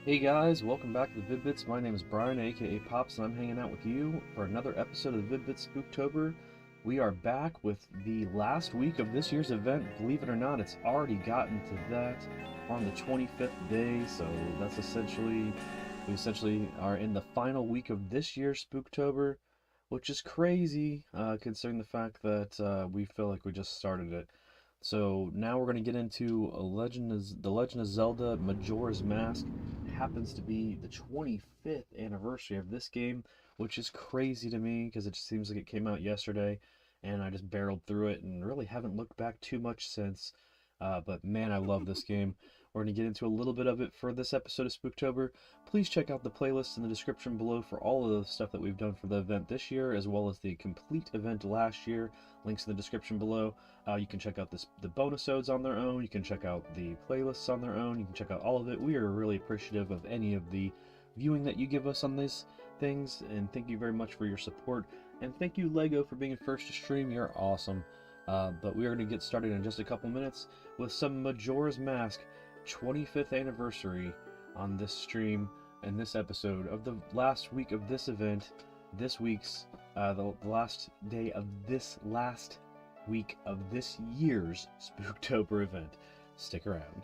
Hey guys, welcome back to the Vid-Bits. My name is Brian, aka Pops, and I'm hanging out with you for another episode of the Vid-Bits SpookTober. We are back with the last week of this year's event. Believe it or not, it's already gotten to that. We're on the 25th day, so that's we essentially are in the final week of this year's SpookTober, which is crazy, considering the fact that we feel like we just started it. So now we're going to get into the Legend of Zelda Majora's Mask. It happens to be the 25th anniversary of this game, which is crazy to me because it just seems like it came out yesterday, and I just barreled through it and really haven't looked back too much since. But man, I love this game. We're going to get into a little bit of it for this episode of SpookTober. Please check out the playlist in the description below for all of the stuff that we've done for the event this year, as well as the complete event last year. Links in the description below. You can check out the bonus odes on their own. You can check out the playlists on their own. You can check out all of it. We are really appreciative of any of the viewing that you give us on these things, and thank you very much for your support. And thank you, Lego, for being first to stream. You're awesome. But we are going to get started in just a couple minutes with some Majora's Mask 25th anniversary on this stream and this episode of the last week of this event. This week's the last day of this last week of this year's SpookTober event. Stick around.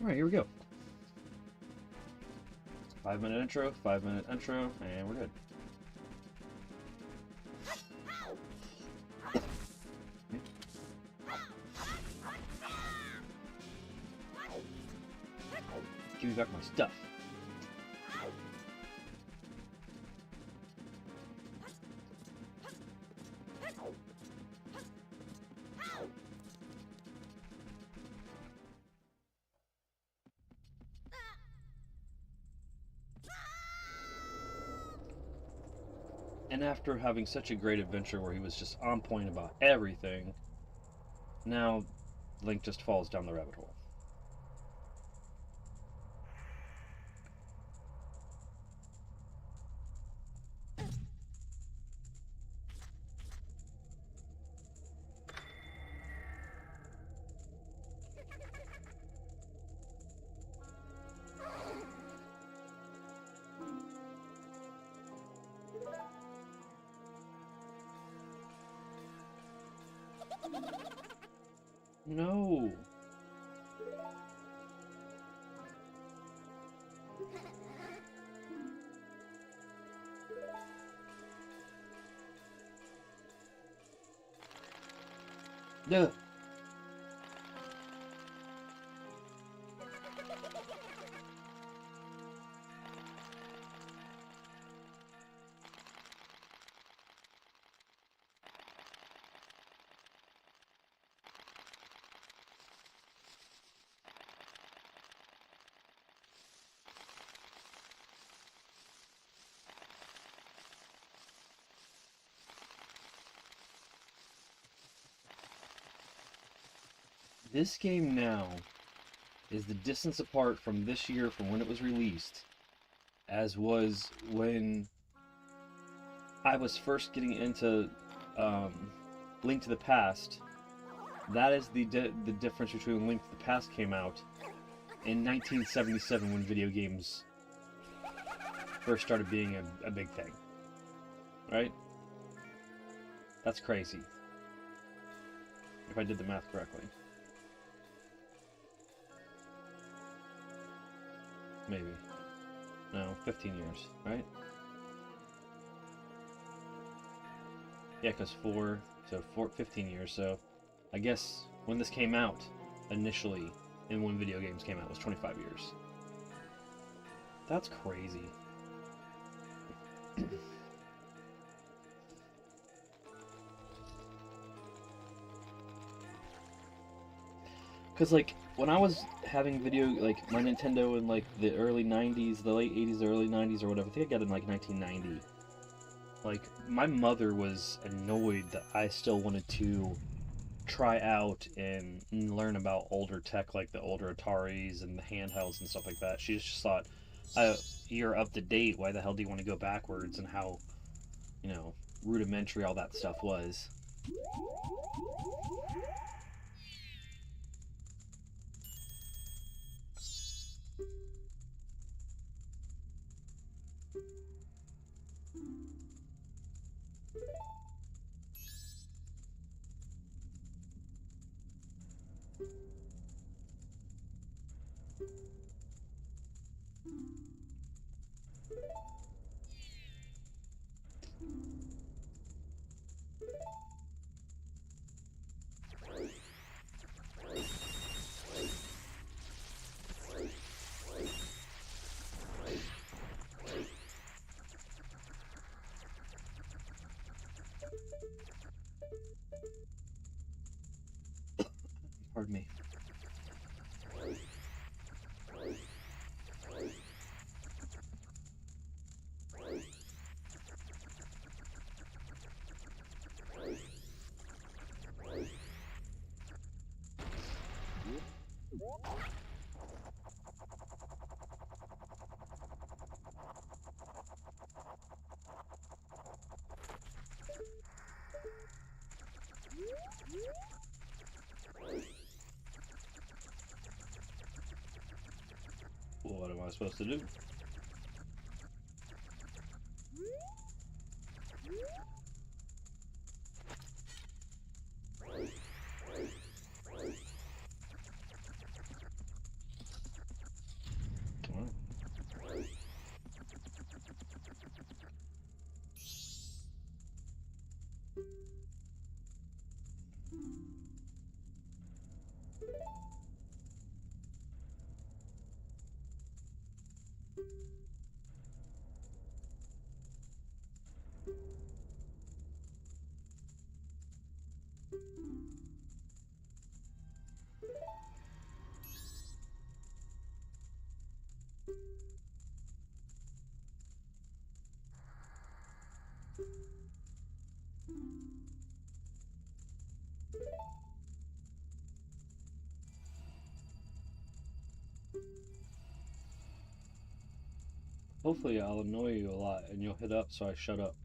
Alright, here we go. 5-minute intro, 5-minute intro, and we're good. Give me back my stuff. And after having such a great adventure where he was just on point about everything, now Link just falls down the rabbit hole. No. No. This game now is the distance apart from this year from when it was released as was when I was first getting into Link to the Past. That is the difference between when Link to the Past came out in 1977 when video games first started being a big thing. Right? That's crazy. If I did the math correctly. Maybe. No, 15 years, right? Yeah, because 15 years, so I guess when this came out, initially, and when video games came out, was 25 years. That's crazy. Because, like, when I was having like, my Nintendo in, like, the early 90s, the late 80s, the early 90s, or whatever, I think I got it in, like, 1990. Like, my mother was annoyed that I still wanted to try out and learn about older tech, like the older Ataris and the handhelds and stuff like that. She just thought, you're up to date, why the hell do you want to go backwards, and how, you know, rudimentary all that stuff was. Pardon me. What am I supposed to do? Hopefully I'll annoy you a lot and you'll hit up so I shut up.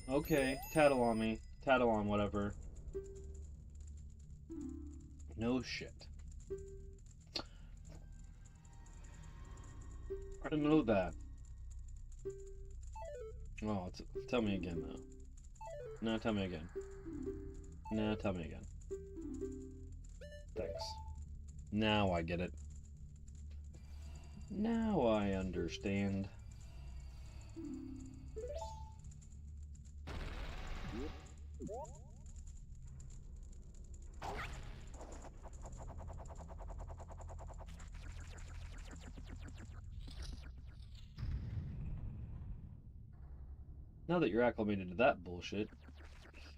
Okay, tattle on me. Tattle on whatever. No shit. I didn't know that. Oh, tell me again now. No, tell me again. No, tell me again. Thanks. Now I get it. Now I understand. Now that you're acclimated to that bullshit,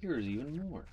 here's even more.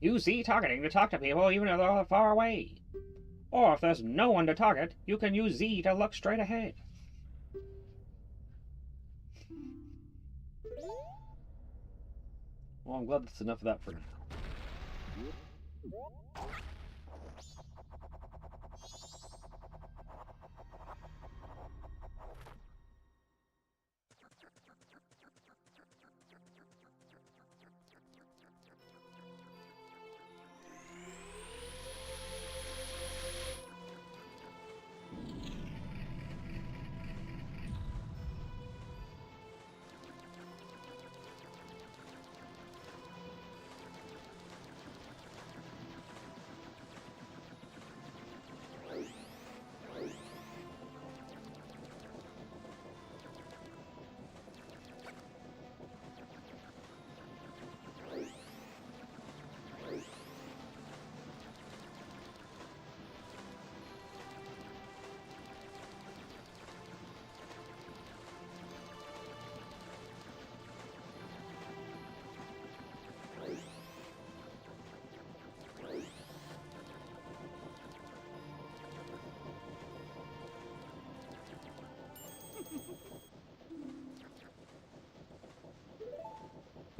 Use Z targeting to talk to people even if they're far away. Or if there's no one to target, you can use Z to look straight ahead. Well, I'm glad that's enough of that for now.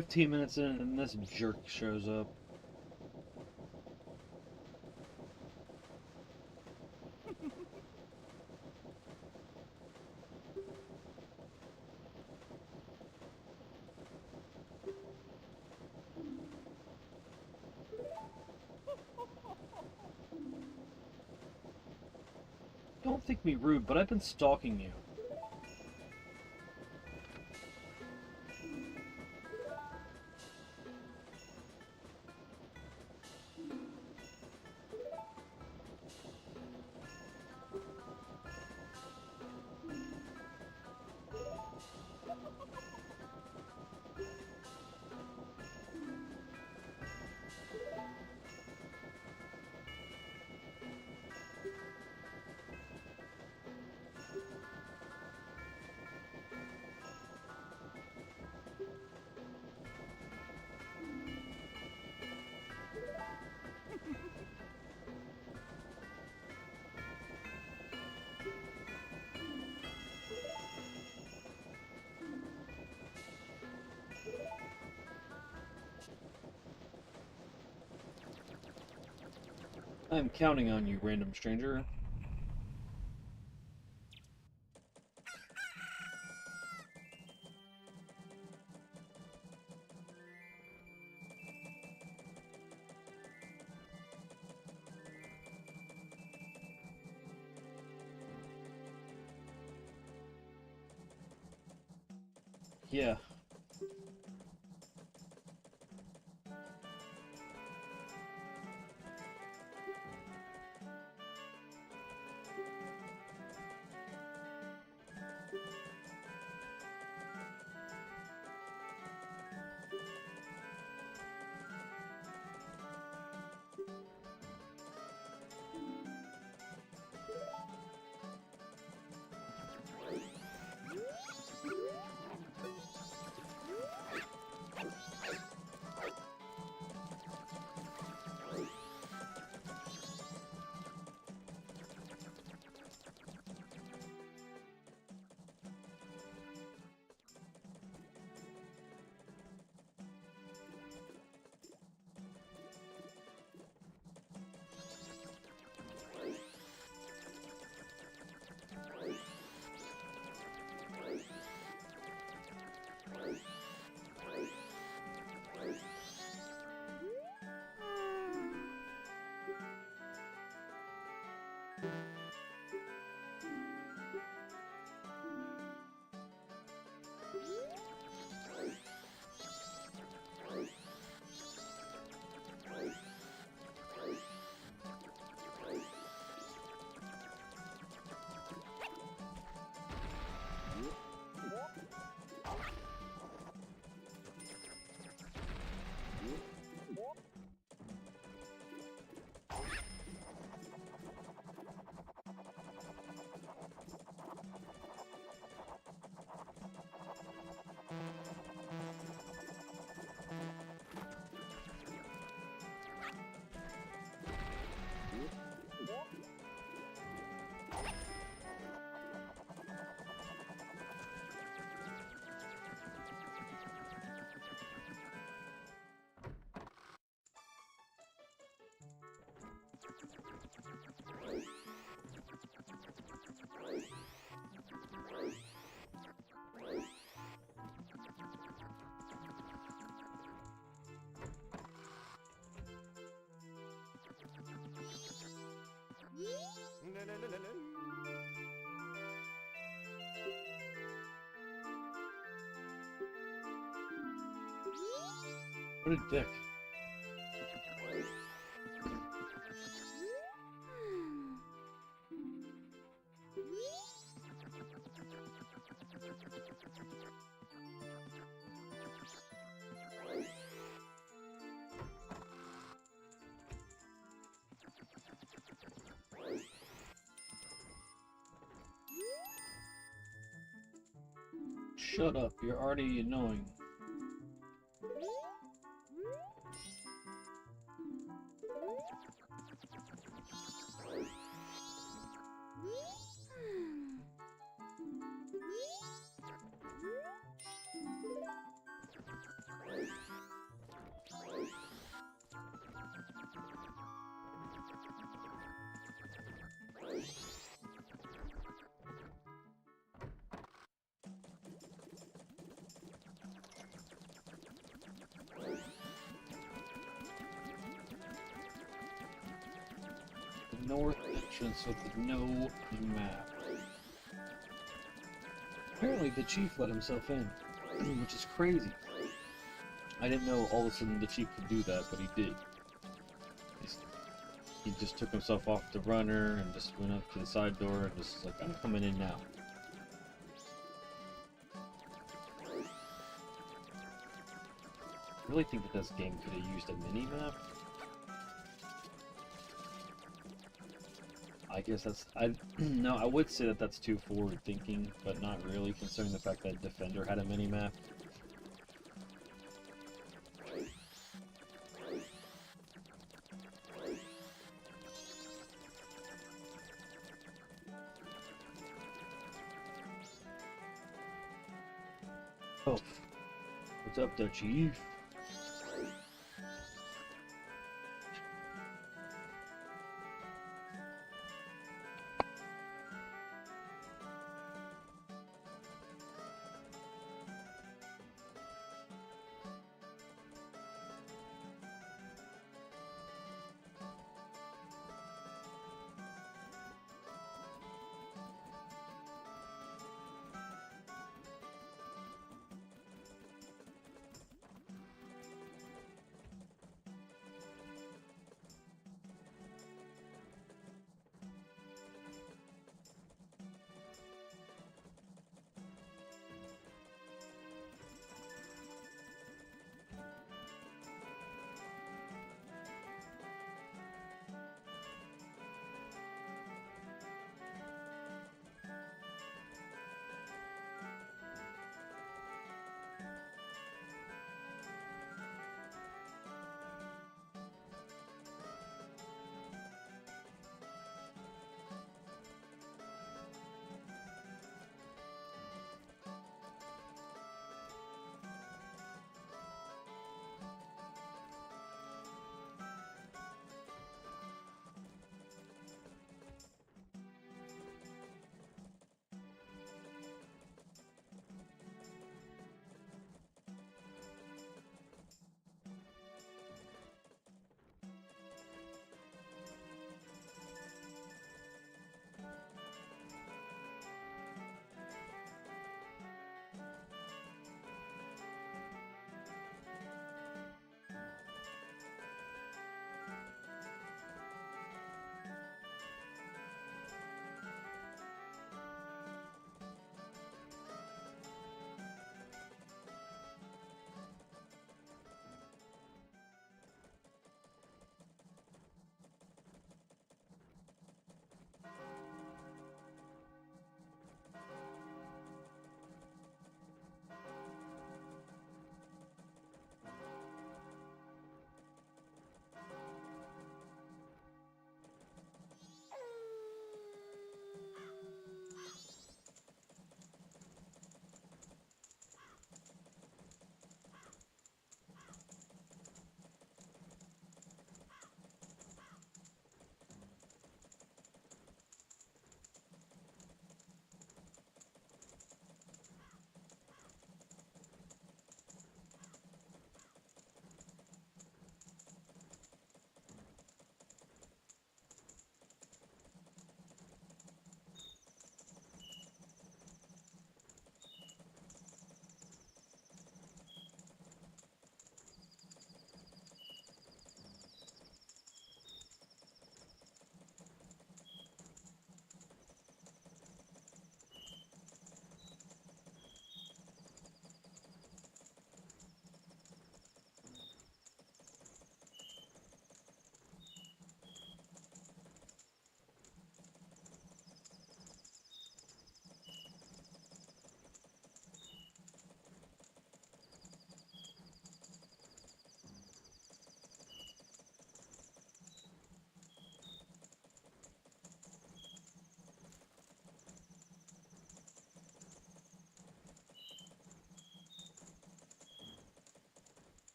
15 minutes in and this jerk shows up. Don't think me rude, but I've been stalking you. I'm counting on you, random stranger. Yeah. What a dick. Shut up, you're already annoying. north entrance with no map. Apparently the chief let himself in, which is crazy. I didn't know all of a sudden the chief could do that, but he did. He just took himself off the runner and just went up to the side door and just like, I'm coming in now. I really think that this game could have used a mini-map. I guess that's... No, I would say that that's too forward-thinking, but not really, considering the fact that Defender had a mini-map. Oh, what's up there, Chief?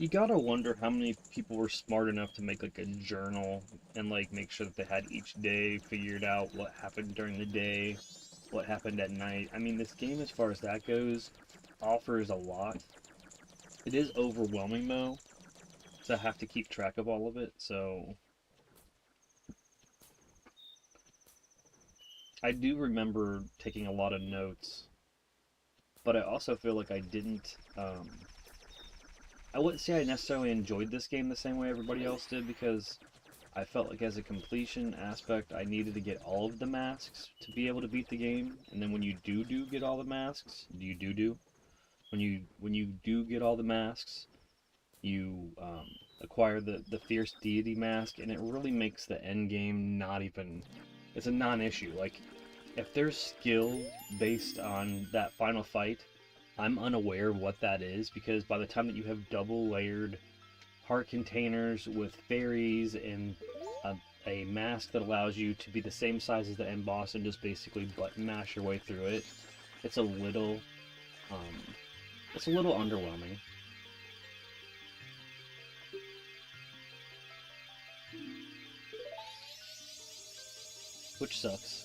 You gotta wonder how many people were smart enough to make like a journal and like make sure that they had each day figured out what happened during the day, what happened at night. I mean, this game, as far as that goes, offers a lot. It is overwhelming though, to have to keep track of all of it, so I do remember taking a lot of notes, but I also feel like I didn't, I wouldn't say I necessarily enjoyed this game the same way everybody else did, because I felt like as a completion aspect, I needed to get all of the masks to be able to beat the game, and then when you do get all the masks, when you do get all the masks, you acquire the Fierce Deity mask, and it really makes the end game not even, it's a non-issue. Like, if there's skill based on that final fight, I'm unaware of what that is, because by the time that you have double layered heart containers with fairies and a mask that allows you to be the same size as the end boss and just basically button mash your way through it, it's a little underwhelming. Which sucks.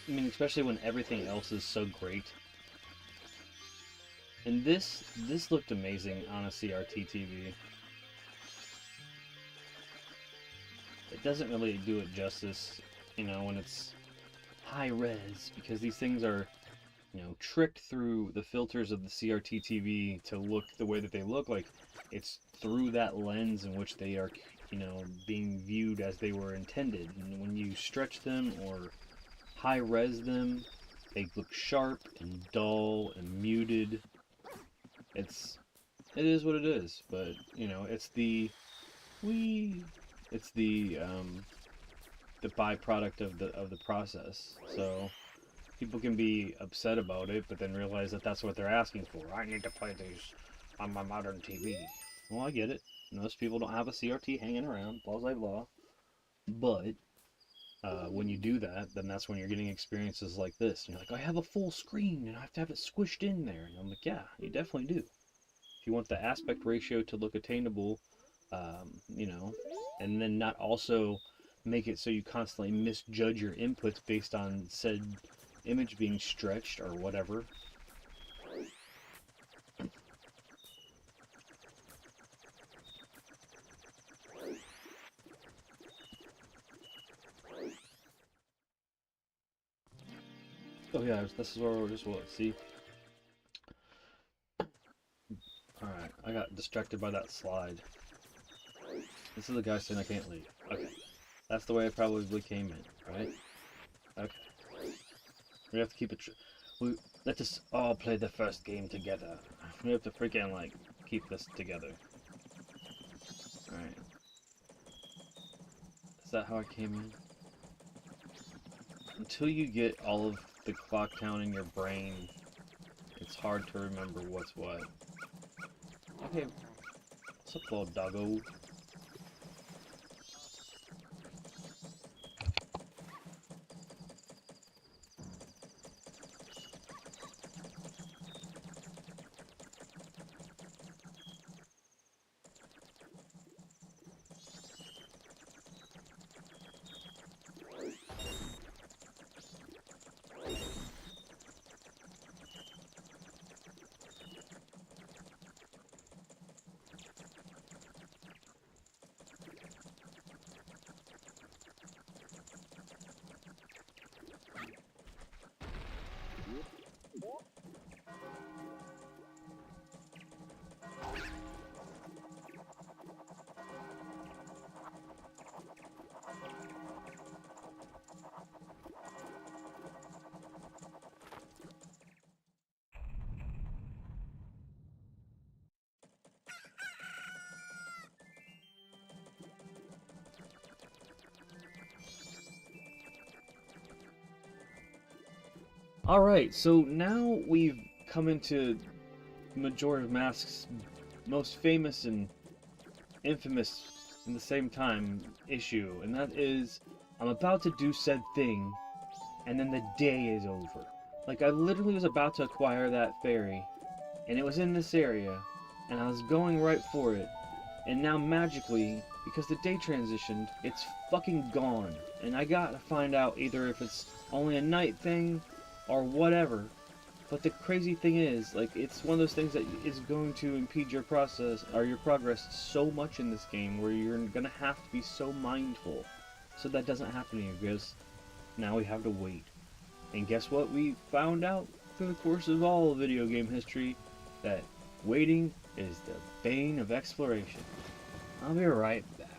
I mean, especially when everything else is so great. And this looked amazing on a CRT TV. It doesn't really do it justice, you know, when it's high res, because these things are, you know, tricked through the filters of the CRT TV to look the way that they look. Like, it's through that lens in which they are, you know, being viewed as they were intended. And when you stretch them or high res them, they look sharp and dull and muted. It is what it is, but you know, it's the byproduct of the process. So people can be upset about it, but then realize that that's what they're asking for. I need to play these on my modern TV. Well, I get it. Most people don't have a CRT hanging around, blah blah blah. But when you do that, then that's when you're getting experiences like this. And you're like, I have a full screen and I have to have it squished in there. And I'm like, yeah, you definitely do. If you want the aspect ratio to look attainable, you know, and then not also make it so you constantly misjudge your inputs based on said image being stretched or whatever. Oh yeah, this is where we're just, what, see? Alright, I got distracted by that slide. This is the guy saying I can't leave. Okay. That's the way I probably came in, right? Okay. We have to keep it let's just all play the first game together. We have to freaking, like, keep this together. Alright. Is that how I came in? Until you get all of the clock count in your brain, it's hard to remember what's what. Okay. What's up, little doggo? Alright, so now we've come into Majora Mask's most famous and infamous in the same time issue, and that is, I'm about to do said thing, and then the day is over. Like, I literally was about to acquire that fairy, and it was in this area, and I was going right for it, and now magically, because the day transitioned, it's fucking gone, and I gotta find out either if it's only a night thing or whatever. But the crazy thing is, like, it's one of those things that is going to impede your process or your progress so much in this game, where you're gonna have to be so mindful so that doesn't happen to you, because now we have to wait. And guess what we found out through the course of all video game history? That waiting is the bane of exploration. I'll be right back.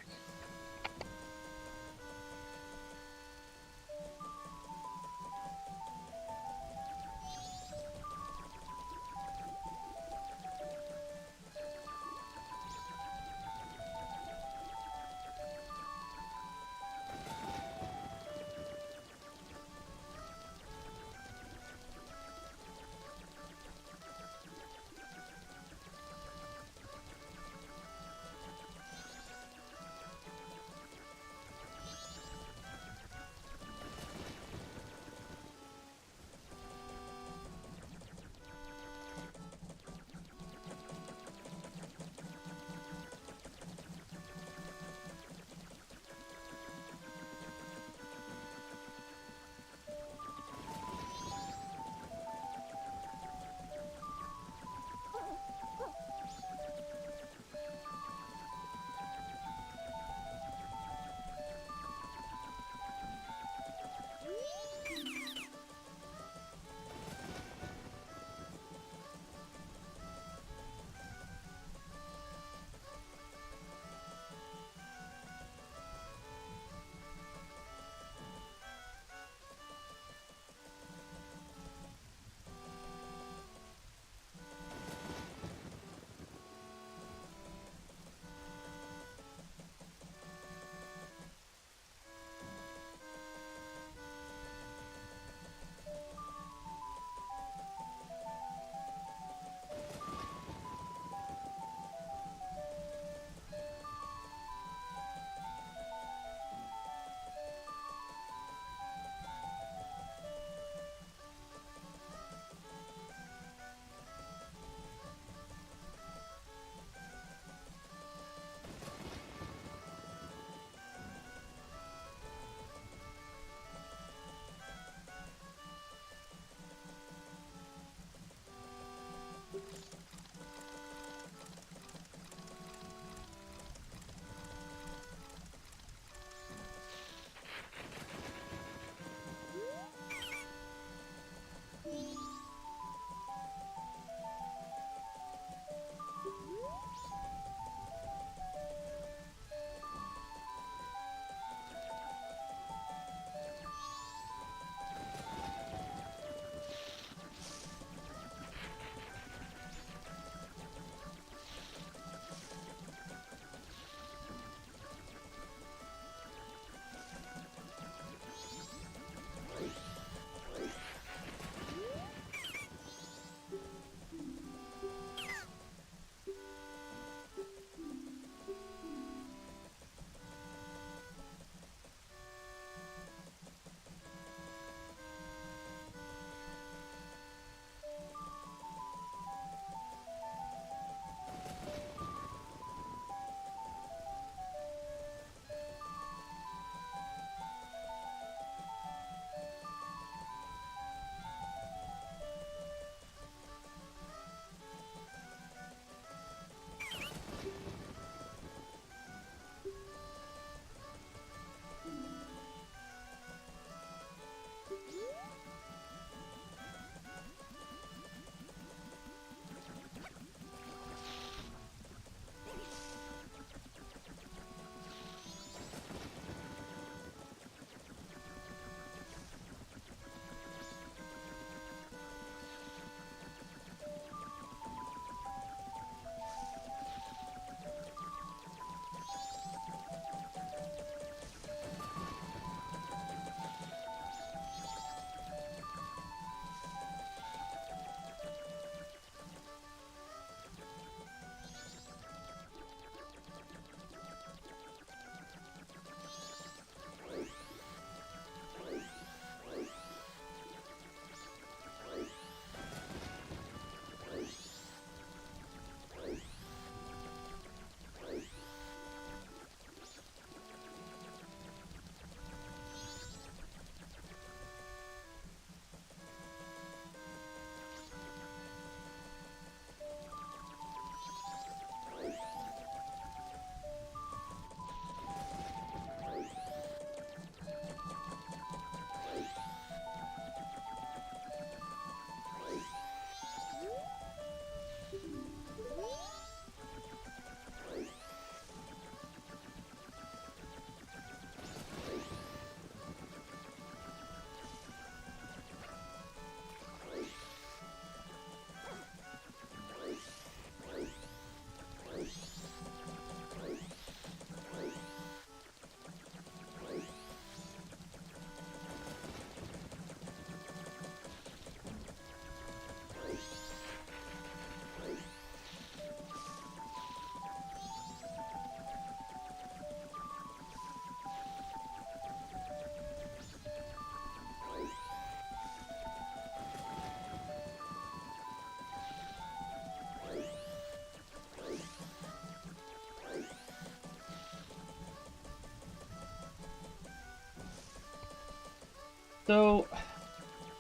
So,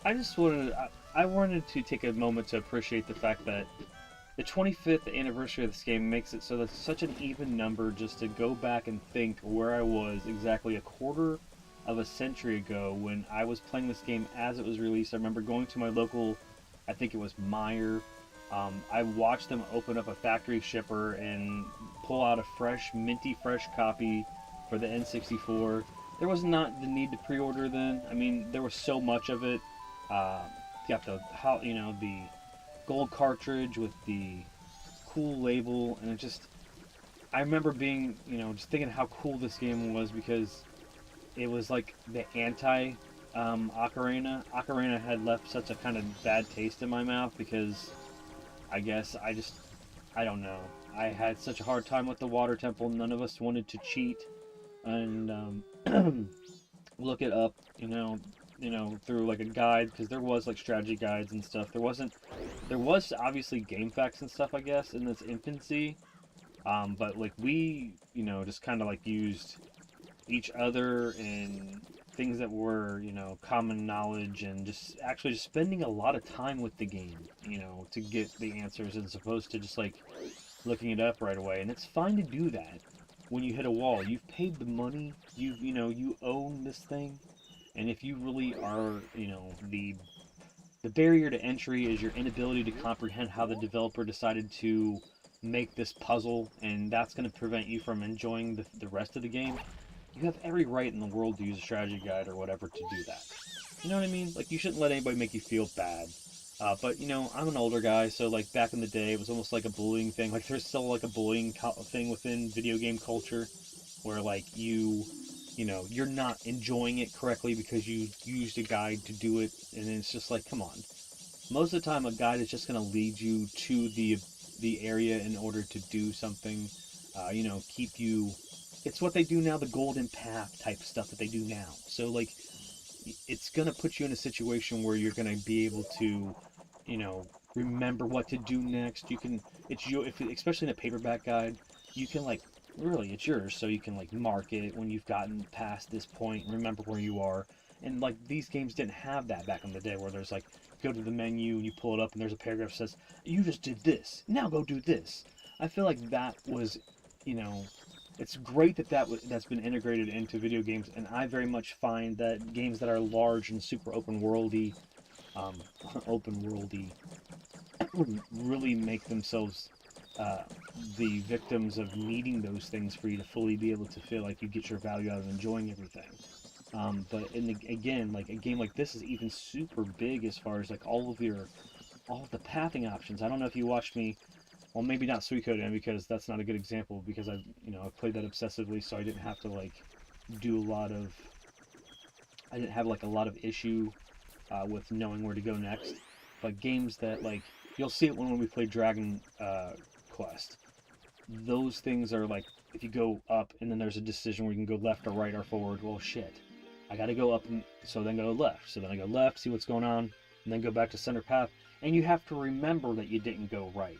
I just wanted I wanted to take a moment to appreciate the fact that the 25th anniversary of this game makes it so that's such an even number just to go back and think where I was exactly a quarter of a century ago when I was playing this game as it was released. I remember going to my local, I think it was Meyer. I watched them open up a factory shipper and pull out a fresh, minty fresh copy for the N64. There was not the need to pre-order then. I mean, there was so much of it. Uh, you got the how the gold cartridge with the cool label, and it just I remember being just thinking how cool this game was because it was like the anti Ocarina. Ocarina had left such a kind of bad taste in my mouth because I guess I don't know. I had such a hard time with the water temple. None of us wanted to cheat and look it up, through like a guide because there was like strategy guides and stuff. There was obviously game facts and stuff, I guess, in its infancy. But like we, just kind of like used each other and things that were, common knowledge and just actually just spending a lot of time with the game, to get the answers as opposed to just like looking it up right away. And it's fine to do that when you hit a wall. You've paid the money, you own this thing. And if you really are, the barrier to entry is your inability to comprehend how the developer decided to make this puzzle, and that's going to prevent you from enjoying the rest of the game. You have every right in the world to use a strategy guide or whatever to do that. You know what I mean? Like, you shouldn't let anybody make you feel bad. But, I'm an older guy, so, like, back in the day, it was almost like a bullying thing. Like, there's still, like, a bullying thing within video game culture where, like, you're not enjoying it correctly because you used a guide to do it, and it's just like, come on. Most of the time, a guide is just going to lead you to the area in order to do something, keep you. It's what they do now, the golden path type stuff that they do now. So, like, it's going to put you in a situation where you're going to be able to, remember what to do next. You can, it's you, if especially in a paperback guide, you can like really it's yours, so you can like mark it when you've gotten past this point and remember where you are. And like these games didn't have that back in the day, where there's like go to the menu and you pull it up and there's a paragraph that says you just did this, now go do this. I feel like that was, you know, it's great that that's been integrated into video games, and I very much find that games that are large and super open worldy, um, open worldy, really make themselves uh, the victims of needing those things for you to fully be able to feel like you get your value out of enjoying everything. But again, like a game like this is even super big as far as like all of the pathing options. I don't know if you watched me. Well, maybe not Suikoden because that's not a good example because I've played that obsessively, so I didn't have to like do a lot of. I didn't have like a lot of issue with knowing where to go next. But games that like you'll see it when we play Dragon Quest. Those things are like if you go up and then there's a decision where you can go left or right or forward. Well, shit, I got to go up, and so then go left. So then I go left, see what's going on, and then go back to center path. And you have to remember that you didn't go right.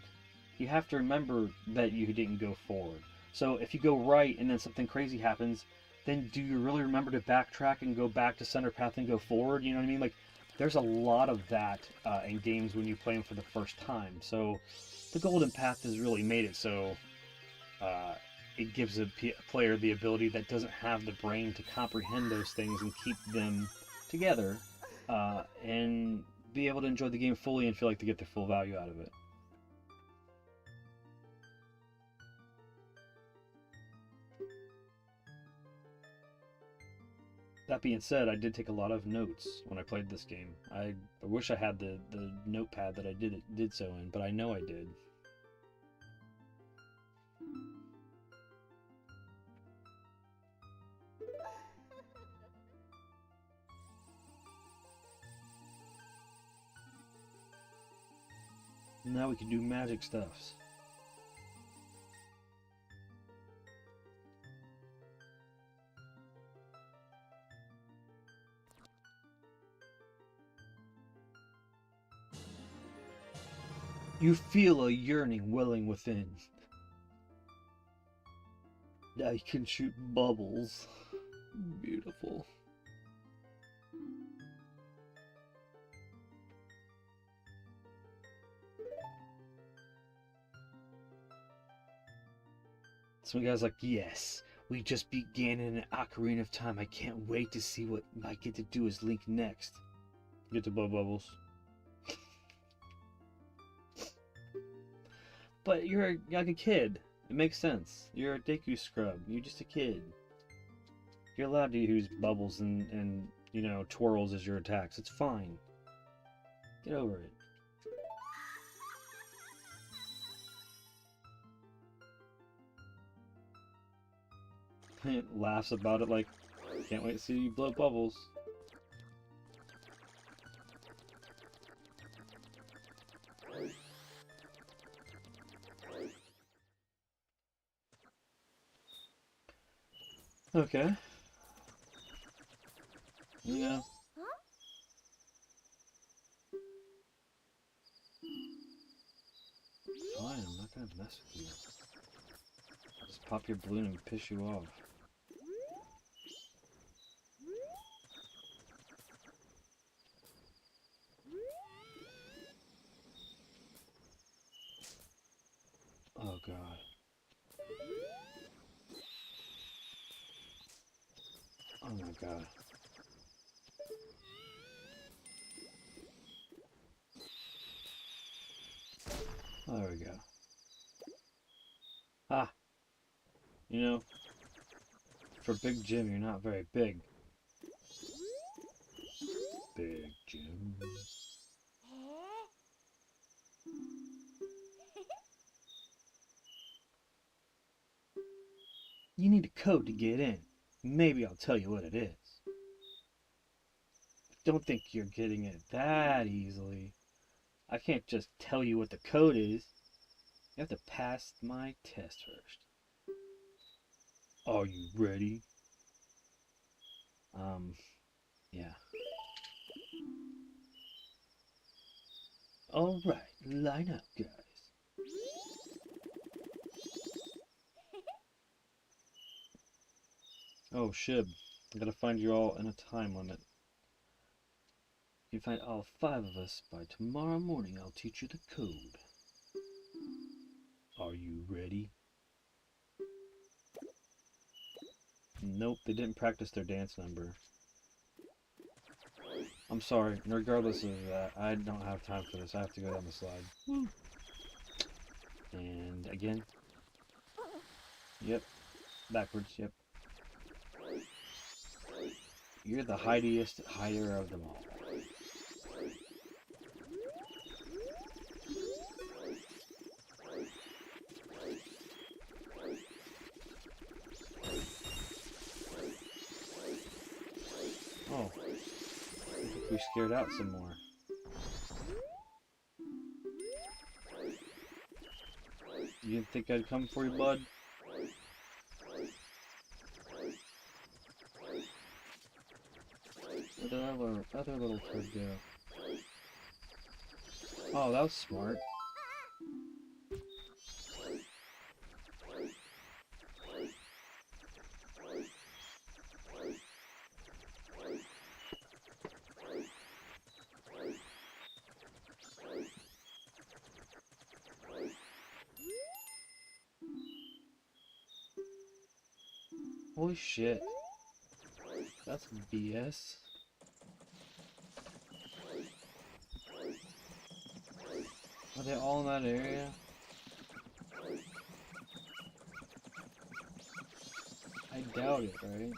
You have to remember that you didn't go forward. So if you go right and then something crazy happens, then do you really remember to backtrack and go back to center path and go forward? You know what I mean? Like, there's a lot of that in games when you play them for the first time. So the Golden Path has really made it so it gives a player the ability that doesn't have the brain to comprehend those things and keep them together and be able to enjoy the game fully and feel like they get their full value out of it. That being said, I did take a lot of notes when I played this game. I wish I had the notepad that I did so in, but I know I did. Now we can do magic stuffs. You feel a yearning welling within. Now you can shoot bubbles. Beautiful. Some guy's like, yes, we just began in an Ocarina of Time. I can't wait to see what I get to do as Link next. Get to blow bubbles. But you're like a kid. It makes sense. You're a Deku scrub. You're just a kid. You're allowed to use bubbles and you know, twirls as your attacks. It's fine. Get over it. It laughs about it like, can't wait to see you blow bubbles. Okay. Yeah. Fine, I'm not gonna mess with you. I'll just pop your balloon and piss you off. Oh god. Oh my god. Oh, there we go. Ah! You know, for Big Jim, you're not very big. Big Jim. You need a code to get in. Maybe I'll tell you what it is. Don't think you're getting it that easily. I can't just tell you what the code is. You have to pass my test first. Are you ready? Yeah. Alright, line up, guys. Oh, Shib. I gotta find you all in a time limit. If you find all 5 of us by tomorrow morning, I'll teach you the code. Are you ready? Nope, they didn't practice their dance number. I'm sorry, regardless of that, I don't have time for this. I have to go down the slide. And again. Yep. Backwards, yep. You're the hidiest hider of them all. Oh. I think we scared out some more. You didn't think I'd come for you, bud? Where did our other little turd go? Oh, that was smart. Holy shit. That's BS. Are they all in that area? I doubt it, right?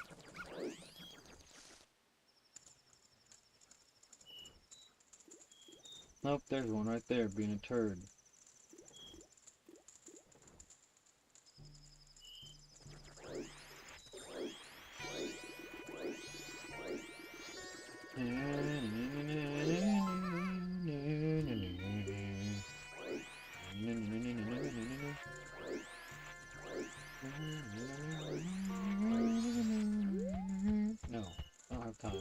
Nope, there's one right there being a turd. No, I don't have time.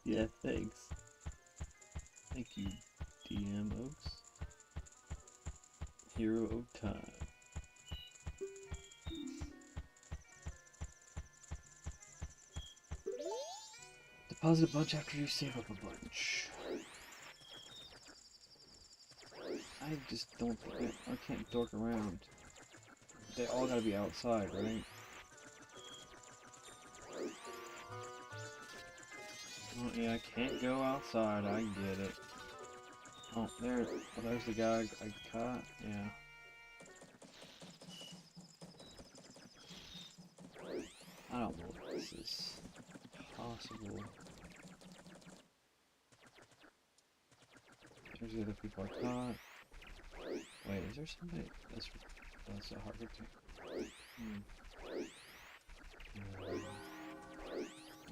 Yeah, thanks. Thank you, DM Oaks. Hero of Time. Deposit a bunch after you save up a bunch. I just don't think I can't dork around. They all gotta be outside, right? Oh, yeah, I can't go outside, I get it. Oh, there's the guy I caught, yeah. I don't know if this is possible. There's the other people I caught. Wait, is there somebody? That's a hard to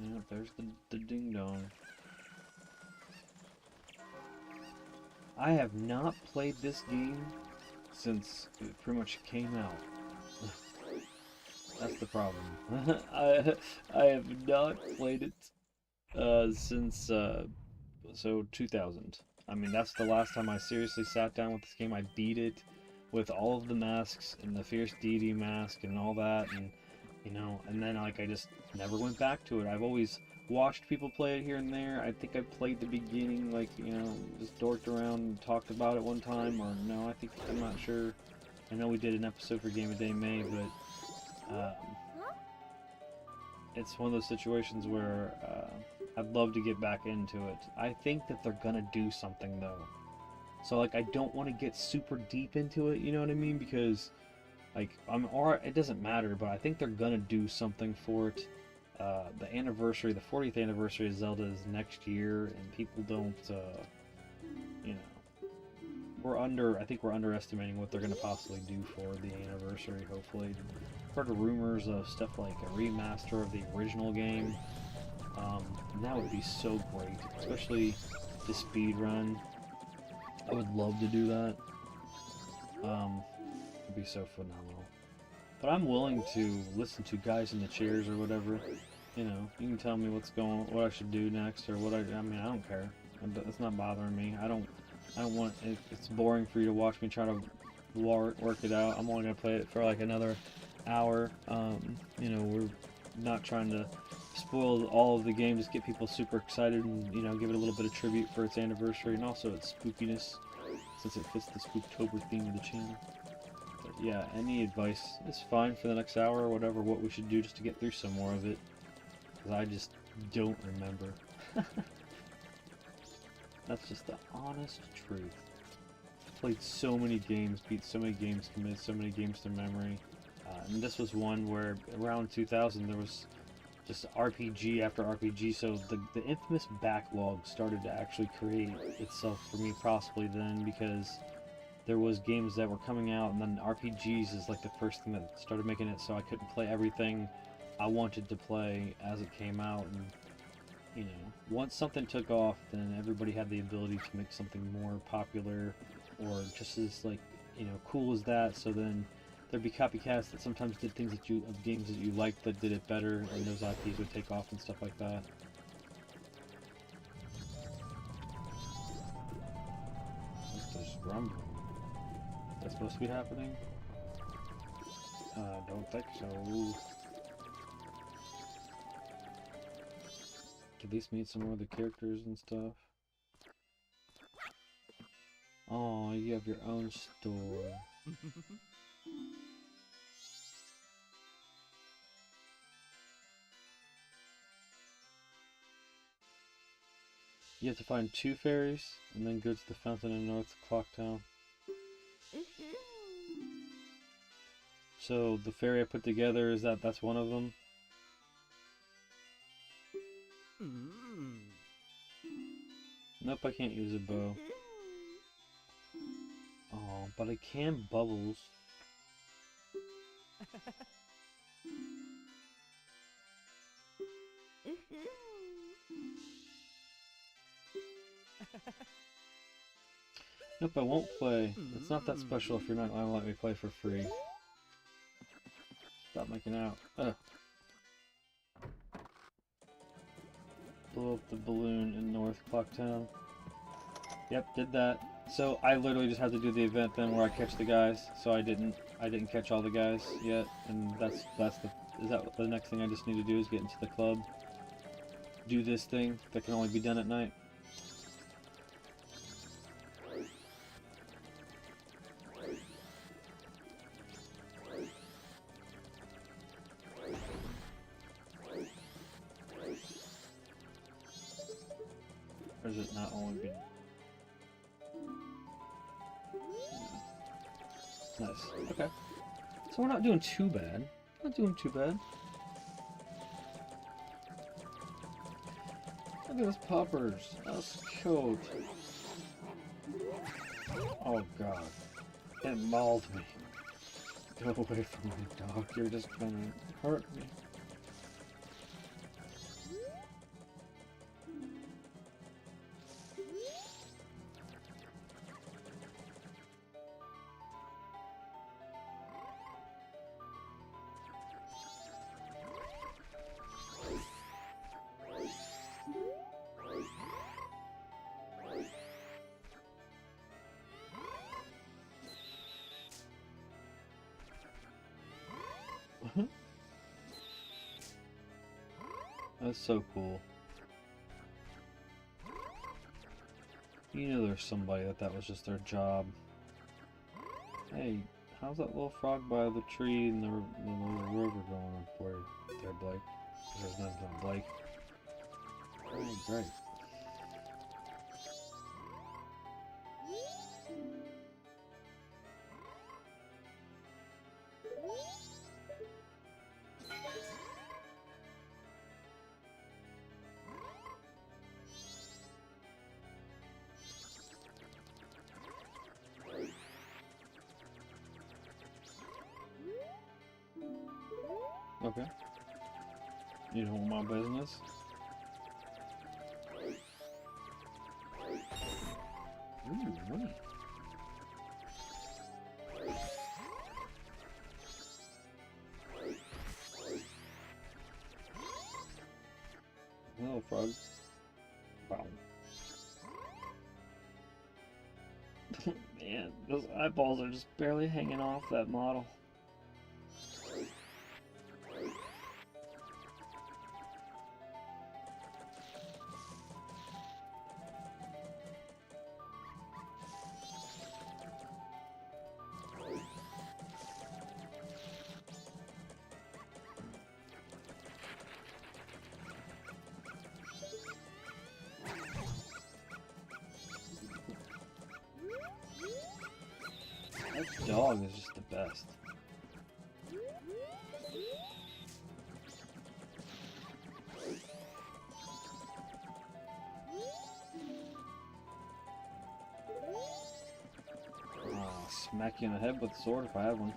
yeah, there's the ding dong. I have not played this game since it pretty much came out. That's the problem. I have not played it since so 2000. I mean, that's the last time I seriously sat down with this game. I beat it with all of the masks and the Fierce Deity mask and all that, and you know, and then like I just never went back to it. I've always watched people play it here and there. I think I played the beginning, like, you know, just dorked around and talked about it one time, or no, I'm not sure. I know we did an episode for Game of Day May, but it's one of those situations where I'd love to get back into it. I think that they're gonna do something though. So like I don't want to get super deep into it, you know what I mean? Because like it doesn't matter, but I think they're gonna do something for it. The anniversary, the 40th anniversary of Zelda is next year, and people don't, you know, I think we're underestimating what they're gonna possibly do for the anniversary. Hopefully, heard of rumors of stuff like a remaster of the original game. And that would be so great, especially the speed run. I would love to do that. It'd be so phenomenal. But I'm willing to listen to guys in the chairs or whatever. You know, you can tell me what I should do next, or I mean, I don't care. It's not bothering me. I don't want. If it's boring for you to watch me try to work it out, I'm only gonna play it for like another hour. You know, we're not trying to spoil all of the game, just get people super excited and, you know, give it a little bit of tribute for its anniversary and also its spookiness, since it fits the SpookTober theme of the channel. But yeah, any advice is fine for the next hour or whatever, what we should do just to get through some more of it, because I just don't remember. That's just the honest truth. Played so many games, beat so many games, committed so many games to memory, and this was one where around 2000 there was just RPG after RPG, so the infamous backlog started to actually create itself for me possibly then, because there was games that were coming out, and then RPGs is like the first thing that started making it so I couldn't play everything I wanted to play as it came out. And you know, once something took off, then everybody had the ability to make something more popular or just as, like, you know, cool as that. So then there'd be copycats that sometimes did things of games that you liked that did it better, and those IPs would take off and stuff like that. There's rumbling. That's supposed to be happening? Don't think so. At least meet some more of the characters and stuff. Oh, you have your own store. You have to find 2 fairies, and then go to the fountain in North Clock Town. So the fairy I put together, that's one of them? Nope, I can't use a bow. Oh, but I can bubbles. Nope, I won't play. It's not that special if you're not going to let me play for free. Stop making out. Ugh. Blew up the balloon in North Clocktown. Yep, did that. So I literally just have to do the event then where I catch the guys. So I didn't catch all the guys yet, and is that the next thing I just need to do is get into the club, do this thing that can only be done at night. Or is it not only be... Nice. Okay. So we're not doing too bad. Not doing too bad. Look at those poppers. That's cute. Oh god. It mauled me. Go away from me, dog. You're just gonna hurt me. That's so cool. You know there's somebody that was just their job. Hey, how's that little frog by the tree and the river going for you there, Blake? There's nothing on Blake. Oh, great. Okay. You don't want my business? Ooh, money. Hello, frog. Wow. Man, those eyeballs are just barely hanging off that model. That dog is just the best. Oh, smack you in the head with a sword if I have one.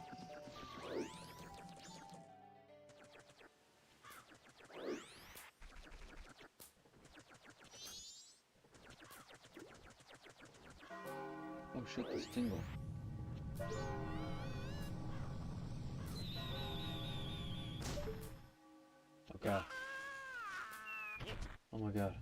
Oh shit, this tingle. Okay. Oh my god.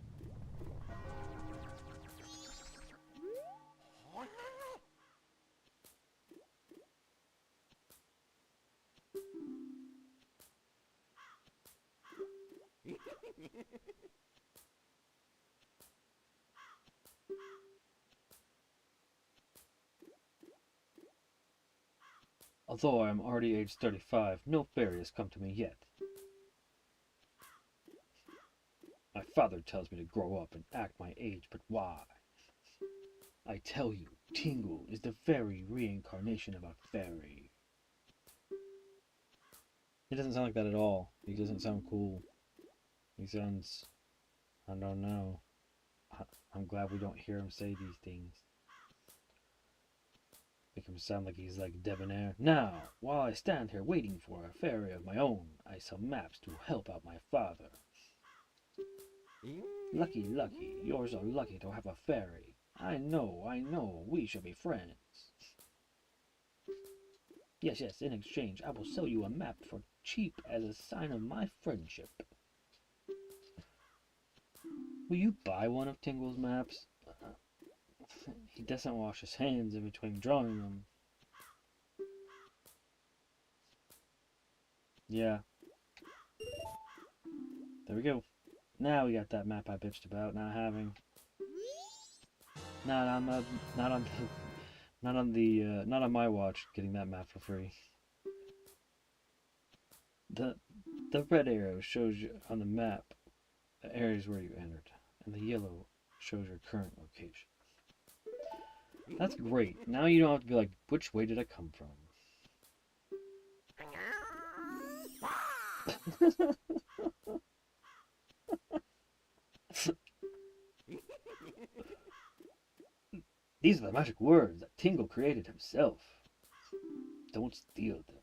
Although I am already age 35, no fairy has come to me yet. My father tells me to grow up and act my age, but why? I tell you, Tingle is the very reincarnation of a fairy. He doesn't sound like that at all. He doesn't sound cool. He sounds... I don't know. I'm glad we don't hear him say these things. Make him sound like he's like debonair. Now, while I stand here waiting for a fairy of my own, I sell maps to help out my father. Lucky, lucky, you're so lucky to have a fairy. I know, we shall be friends. Yes, yes, in exchange, I will sell you a map for cheap as a sign of my friendship. Will you buy one of Tingle's maps? He doesn't wash his hands in between drawing them. Yeah. There we go. Now we got that map I bitched about not having. Not on my watch getting that map for free. The red arrow shows you on the map the areas where you entered, and the yellow shows your current location. That's great. Now you don't have to be like, which way did I come from? These are the magic words that Tingle created himself. Don't steal them.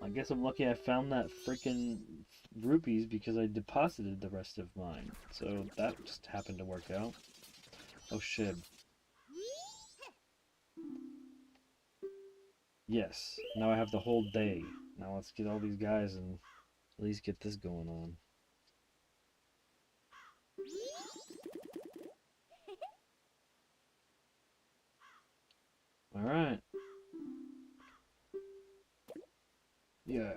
I guess I'm lucky I found that freaking rupees because I deposited the rest of mine. So that just happened to work out. Oh shit. Yes, now I have the whole day. Now let's get all these guys and at least get this going on. Alright. Yeah.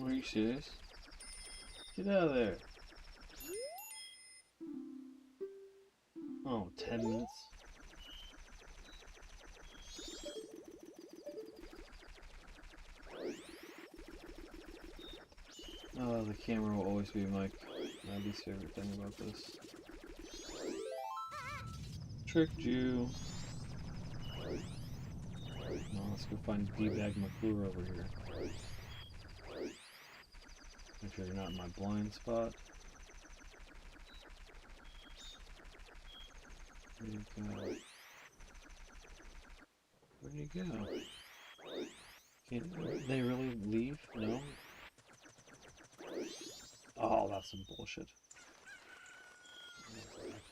Are you serious? Get out of there. Oh, 10 minutes. Oh, the camera will always be my least favorite thing about this. Tricked you. Now let's go find D-Bag McClure over here. Make sure you're not in my blind spot. Where'd you go? Where'd you go? Can't they really leave? No? Oh, that's some bullshit.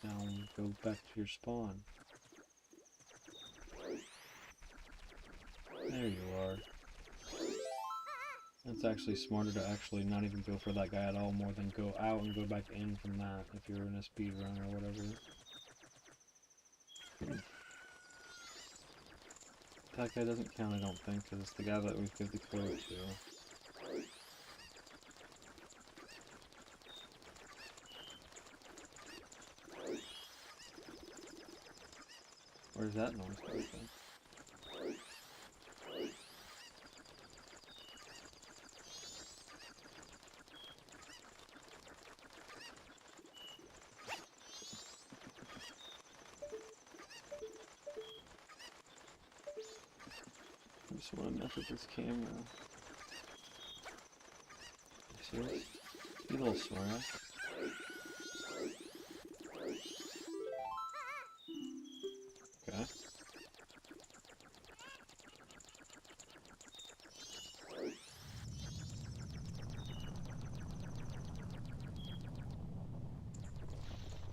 Now go back to your spawn. There you are. It's actually smarter to actually not even go for that guy at all, more than go out and go back in from that if you're in a speed run or whatever. That guy doesn't count, I don't think, because it's the guy that we give the code to. Where's that noise coming from? I just want to mess with this camera. You serious? You little smart. Okay.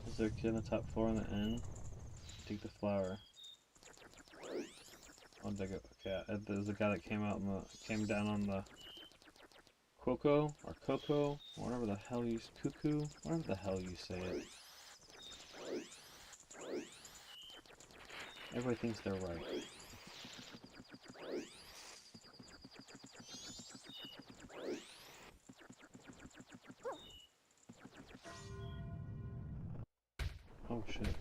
Is there a kid on the top floor on the end? Take the flower. Oh, dig it. Okay, there's a guy that came down on the Coco or Coco, whatever the hell you cuckoo, whatever the hell you say it. Everybody thinks they're right. Oh shit.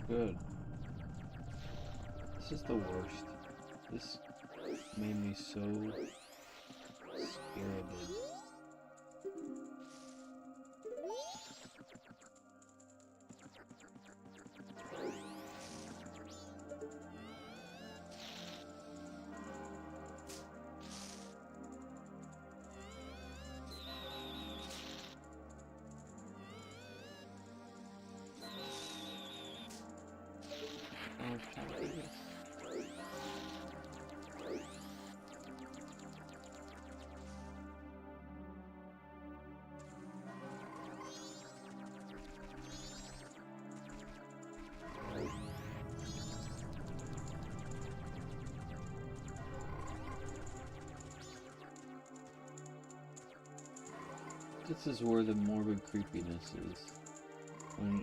good. This is the worst. This made me so spirited. This is where the morbid creepiness is.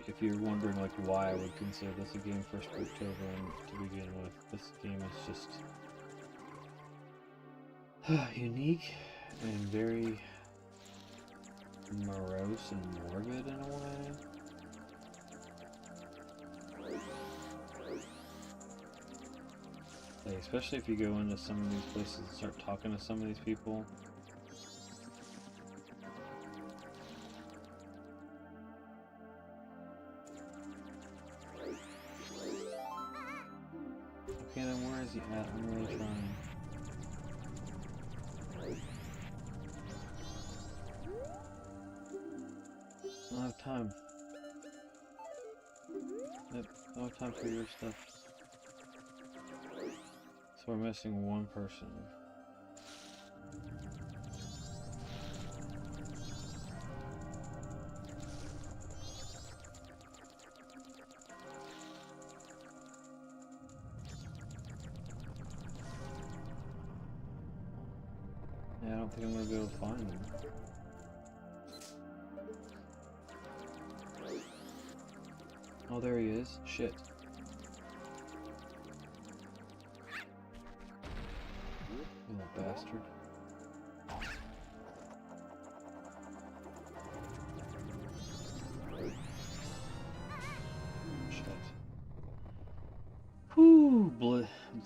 If you're wondering like why I would consider this a game for SpookTober to begin with, this game is just unique and very morose and morbid in a way. Like, especially if you go into some of these places and start talking to some of these people. Okay, then where is he at? I'm really trying. I don't have time. Yep, I don't have time for your stuff. So we're missing one person. Yeah, I don't think I'm gonna be able to find him. Oh, there he is. Shit. You little bastard. Shit. Whew,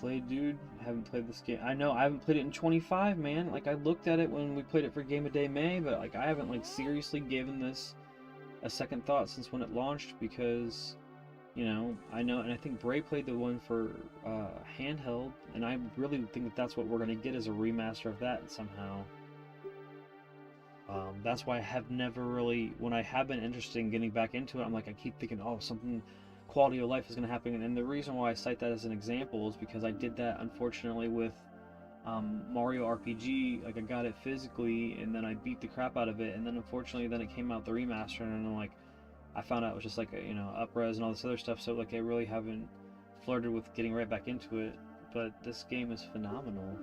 Blade dude. Haven't played this game. I know, I haven't played it in 25, man. Like, I looked at it when we played it for Game of Day May, but like, I haven't like seriously given this a second thought since when it launched, because, you know, I know, and I think Bray played the one for handheld, and I really think that that's what we're going to get as a remaster of that somehow. That's why I have never really, when I have been interested in getting back into it, I'm like, I keep thinking, oh, something quality of life is going to happen, and the reason why I cite that as an example is because I did that, unfortunately, with Mario RPG. Like, I got it physically, and then I beat the crap out of it, and then unfortunately then it came out the remaster, and I'm like, I found out it was just like a, you know, up-res and all this other stuff, so like I really haven't flirted with getting right back into it. But this game is phenomenal.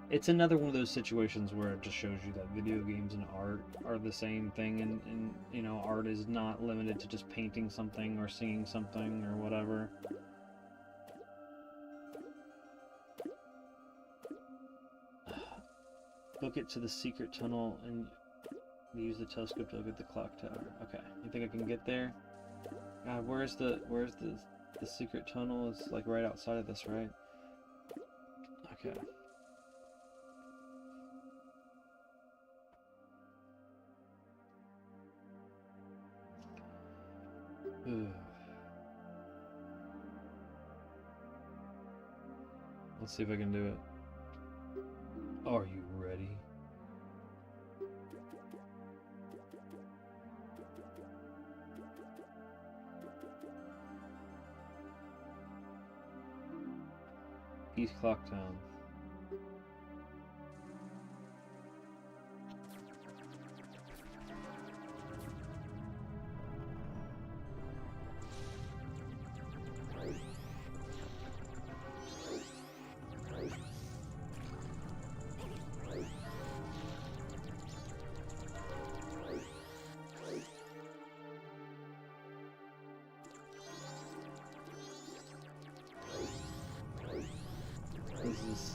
It's another one of those situations where it just shows you that video games and art are the same thing, and you know, art is not limited to just painting something or singing something or whatever. Book it to the secret tunnel and use the telescope to look at the clock tower. Okay, you think I can get there? God, where's the secret tunnel? It's like right outside of this, right? Okay. Let's see if I can do it. Are you ready? East Clock Town. This is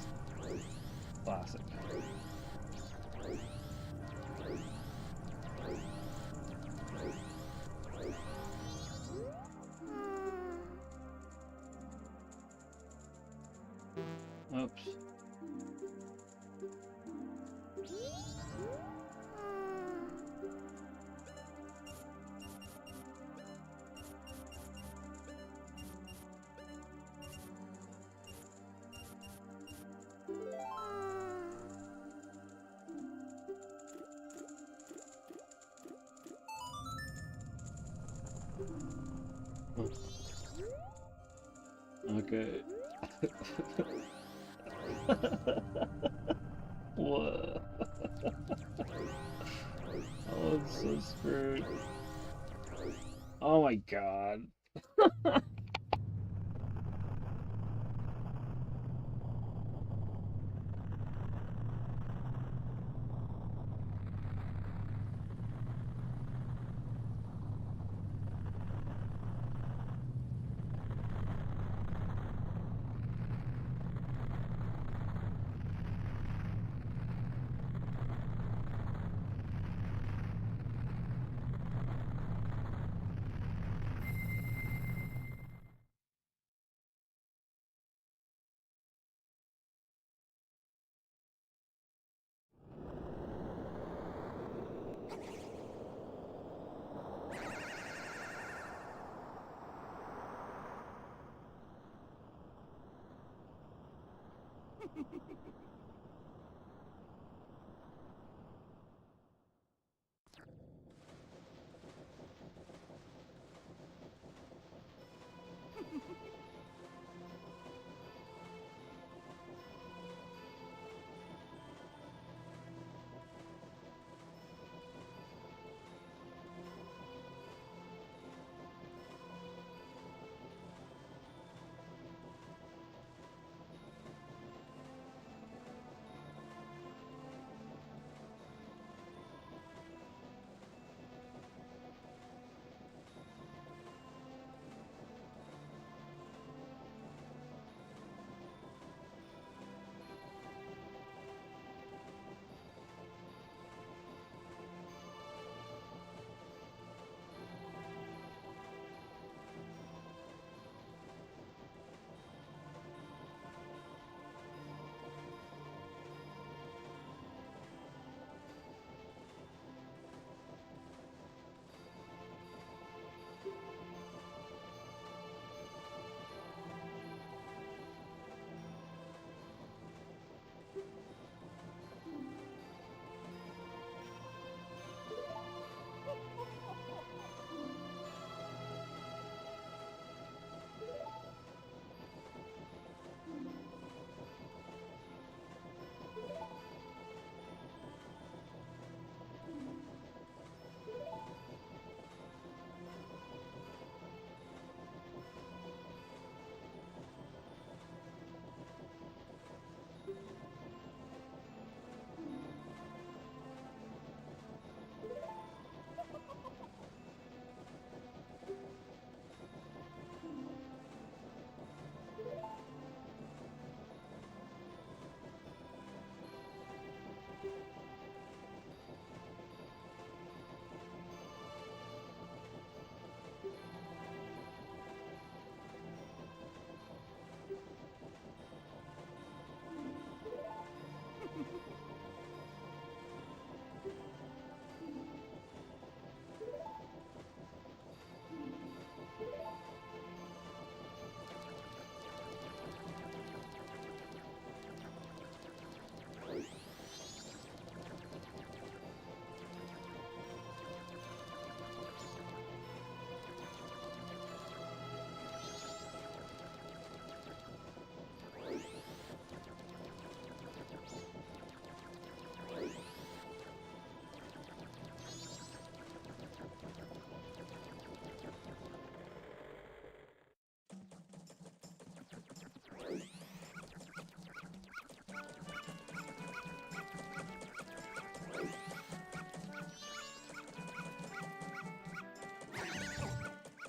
Okay. What? Oh, I'm so screwed. Oh my god.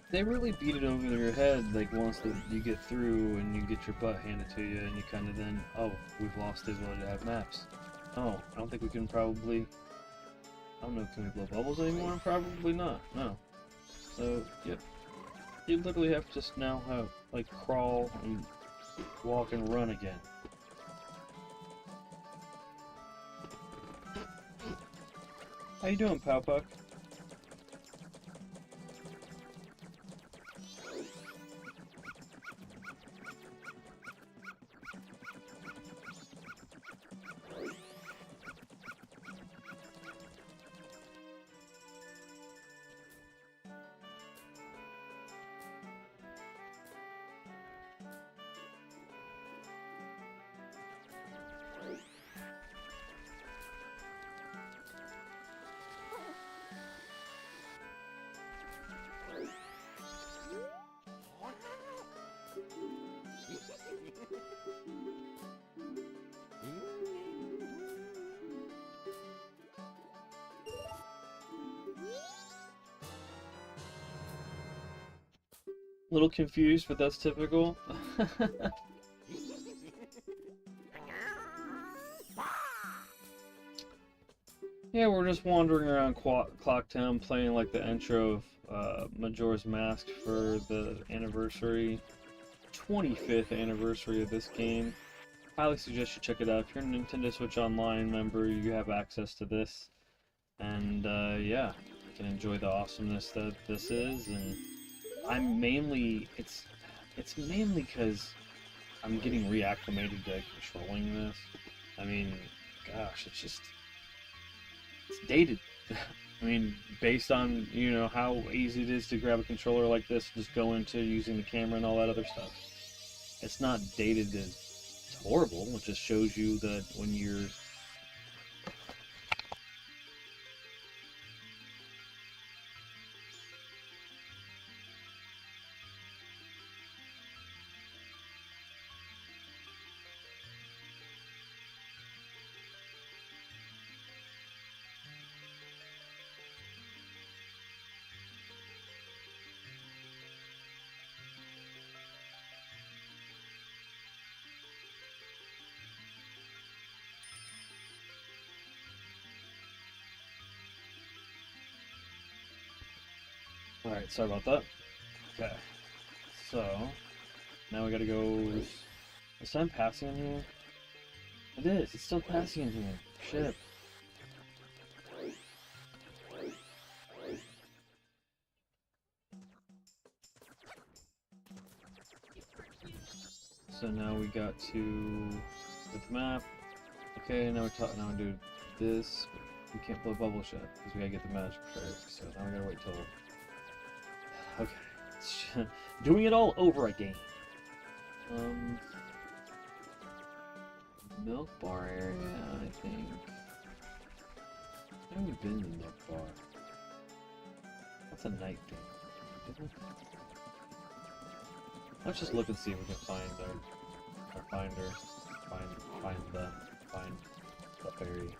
They really beat it over your head, like once you get through and you get your butt handed to you, and you kind of then, oh, we've lost the ability to have maps. Oh, I don't think we can probably. I don't know, can we blow bubbles anymore? Probably not. No. So, yep. You literally have to just now have like crawl and walk and run again. How you doing, Powpuck? A little confused, but that's typical. Yeah, we're just wandering around Clocktown playing like the intro of Majora's Mask for the anniversary, 25th anniversary of this game. Highly suggest you check it out. If you're a Nintendo Switch Online member, you have access to this. And yeah, you can enjoy the awesomeness that this is. And I'm mainly, it's mainly because I'm getting reacclimated to controlling this. I mean, gosh, it's dated. I mean, based on, you know, how easy it is to grab a controller like this, just go into using the camera and all that other stuff. It's not dated as horrible. It just shows you that when you're Alright, sorry about that. Okay. So, now we gotta go... Is time passing in here? It is, it's still passing in here. Shit. So now we got to get the map. Okay, now we do this. We can't blow bubbles yet because we gotta get the magic trick. So now we gotta wait till. Okay, doing it all over again. Milk bar area, I think. I haven't been in the milk bar. That's a night thing, isn't it? Let's just look and see if we can find find the fairy.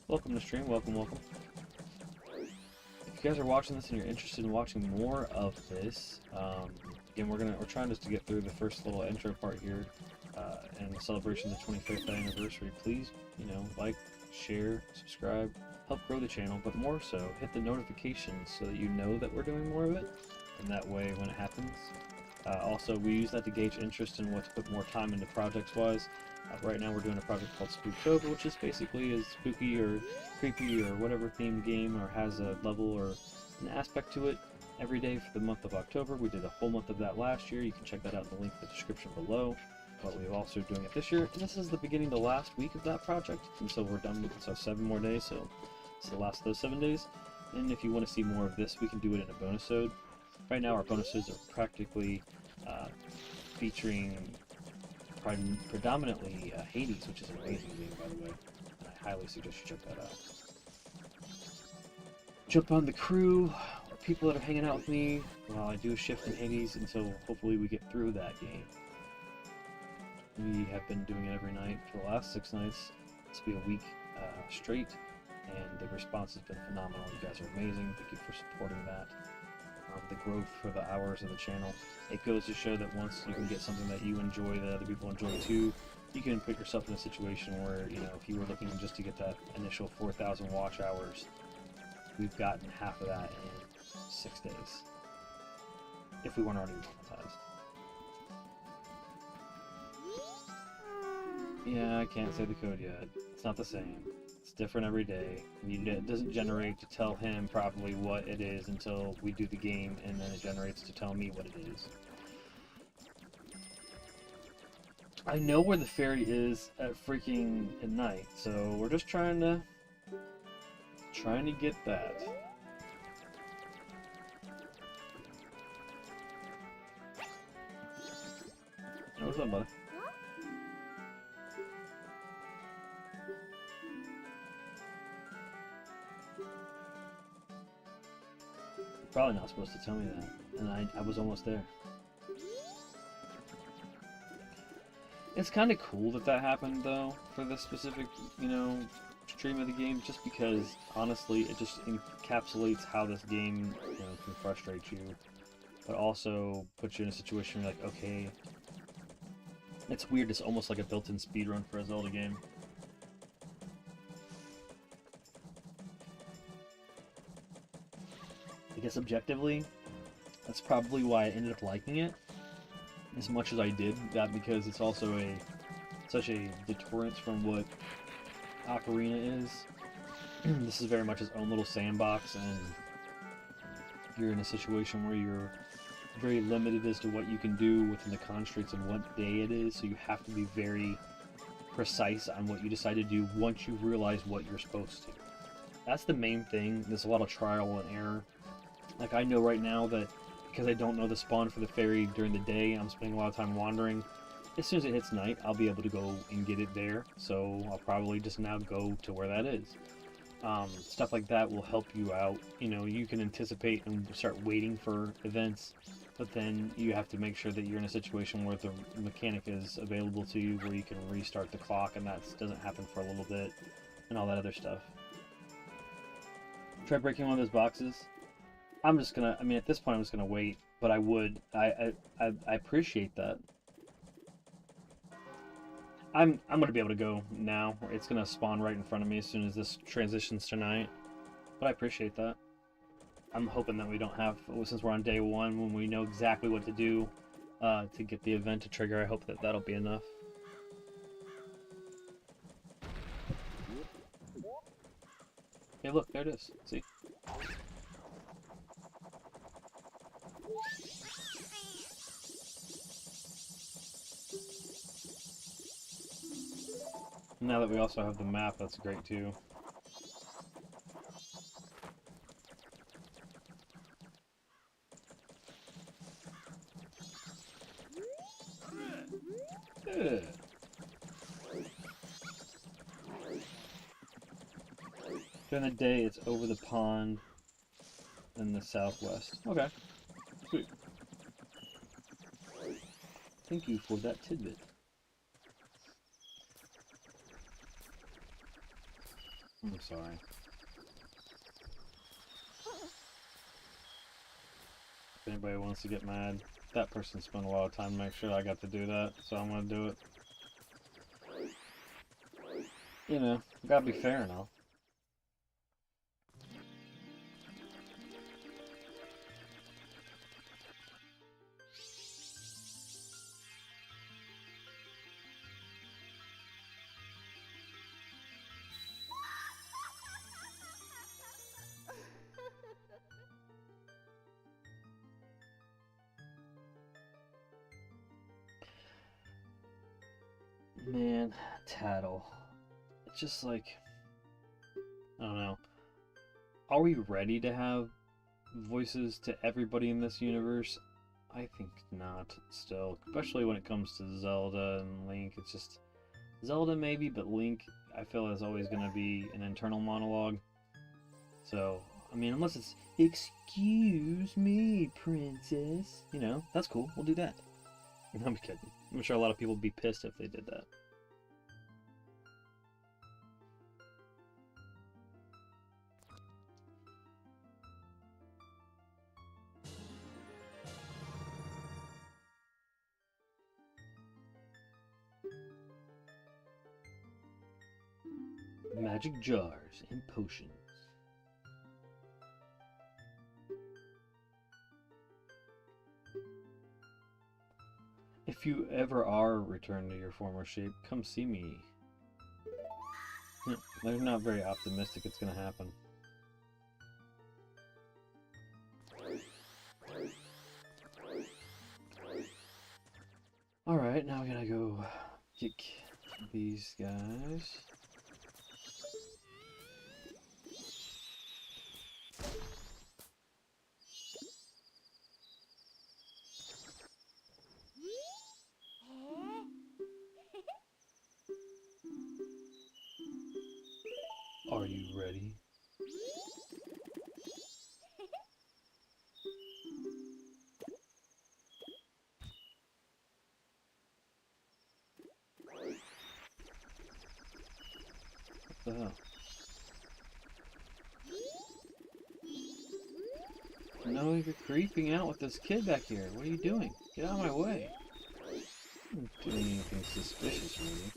Welcome to stream, welcome. If you guys are watching this and you're interested in watching more of this, again we're trying just to get through the first little intro part here, and the celebration of the 25th anniversary. Please, you know, like, share, subscribe, help grow the channel, but more so, hit the notifications so that you know that we're doing more of it, and that way when it happens. Also, we use that to gauge interest in what to put more time into projects-wise. Right now we're doing a project called SpookTober, which is basically a spooky or creepy or whatever themed game, or has a level or an aspect to it every day for the month of October. We did a whole month of that last year. You can check that out in the link in the description below. But we're also doing it this year, and this is the beginning, the last week of that project, and so we're done with it. So 7 more days, so it's the last of those 7 days. And if you want to see more of this, we can do it in a bonus-ode. Right now our bonuses are practically featuring predominantly Hades, which is an amazing game, by the way. And I highly suggest you check that out. Jump on the crew, or people that are hanging out with me while I do a shift in Hades, and so hopefully we get through that game. We have been doing it every night for the last 6 nights. This will be a week straight, and the response has been phenomenal. You guys are amazing. Thank you for supporting that. The growth for the hours of the channel. It goes to show that once you can get something that you enjoy, that other people enjoy too, you can put yourself in a situation where, you know, if you were looking just to get that initial 4,000 watch hours, we've gotten half of that in 6 days. If we weren't already monetized. Yeah, I can't say the code yet. It's not the same. It's different every day. It doesn't generate to tell him properly what it is until we do the game, and then it generates to tell me what it is. I know where the fairy is at night, so we're just trying to get that. Oh, what's up, buddy? You're probably not supposed to tell me that, and I was almost there. It's kind of cool that happened, though, for this specific, stream of the game, just because, honestly, it just encapsulates how this game, can frustrate you, but also puts you in a situation where you're like, okay, it's weird, it's almost like a built-in speedrun for a Zelda game. I guess objectively, that's probably why I ended up liking it as much as I did, that because it's also such a deterrent from what Ocarina is. This is very much its own little sandbox, and you're in a situation where you're very limited as to what you can do within the constraints of what day it is, so you have to be very precise on what you decide to do once you realize what you're supposed to. That's the main thing. There's a lot of trial and error. Like, I know right now that because I don't know the spawn for the fairy during the day, I'm spending a lot of time wandering. As soon as it hits night, I'll be able to go and get it there, so I'll probably just now go to where that is. Stuff like that will help you out. You can anticipate and start waiting for events, but then you have to make sure that you're in a situation where the mechanic is available to you, where you can restart the clock, and that doesn't happen for a little bit, and all that other stuff. Try breaking one of those boxes. I'm just gonna, at this point I'm just gonna wait, but I appreciate that. I'm gonna be able to go now. It's gonna spawn right in front of me as soon as this transitions to night, but I appreciate that. I'm hoping that we don't have, since we're on day one, when we know exactly what to do to get the event to trigger, I hope that that'll be enough. Hey look, there it is, see? Now that we also have the map, that's great too. Ugh. During the day, it's over the pond in the southwest. Okay, sweet. Thank you for that tidbit. I'm sorry. If anybody wants to get mad, that person spent a lot of time to make sure I got to do that, so I'm gonna do it. Gotta be fair and all. Man, Tattle. It's just like, I don't know. Are we ready to have voices to everybody in this universe? I think not, still. Especially when it comes to Zelda and Link. It's just, Zelda maybe, but Link, I feel, is always going to be an internal monologue. So, unless it's, excuse me, princess. That's cool. We'll do that. I'm kidding. I'm sure a lot of people would be pissed if they did that. Magic jars and potions. If you ever are returned to your former shape, come see me. They're not very optimistic it's gonna happen. Alright, now we gotta go kick these guys. Are you ready? What the hell? No, you're creeping out with this kid back here. What are you doing? Get out of my way. I'm not doing anything suspicious, really.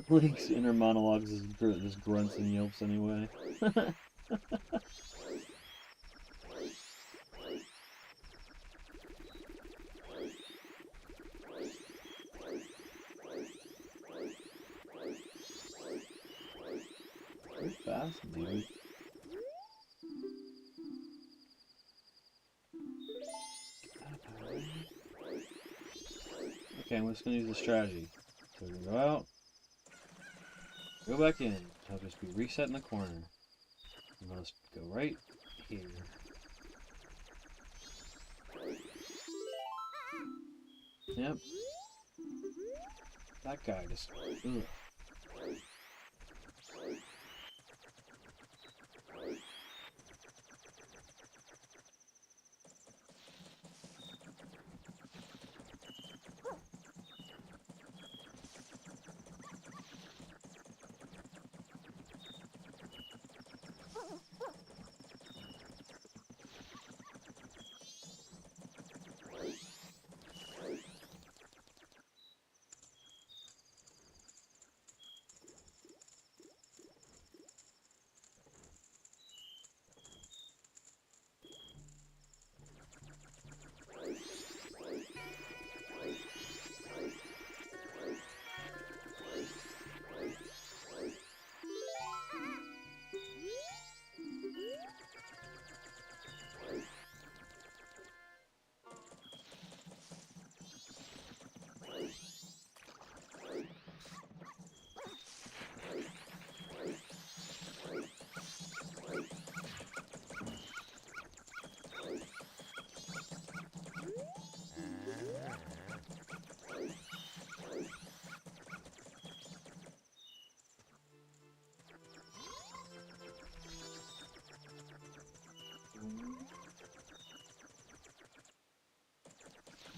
Link's inner monologues is just grunts and yelps anyway. You're fast, dude. Okay, I'm just gonna use the strategy. So we're gonna go out, go back in. I'll just be reset in the corner. I'm gonna go right here. Yep. That guy just. Ugh.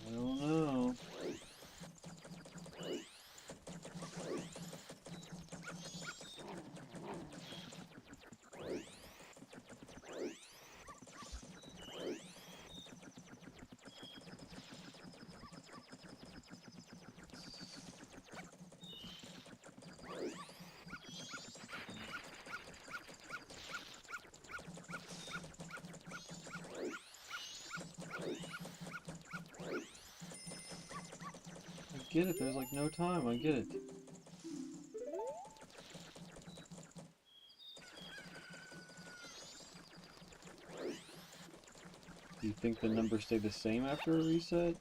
I don't know. I get it, there's like no time, I get it. Do you think the numbers stay the same after a reset?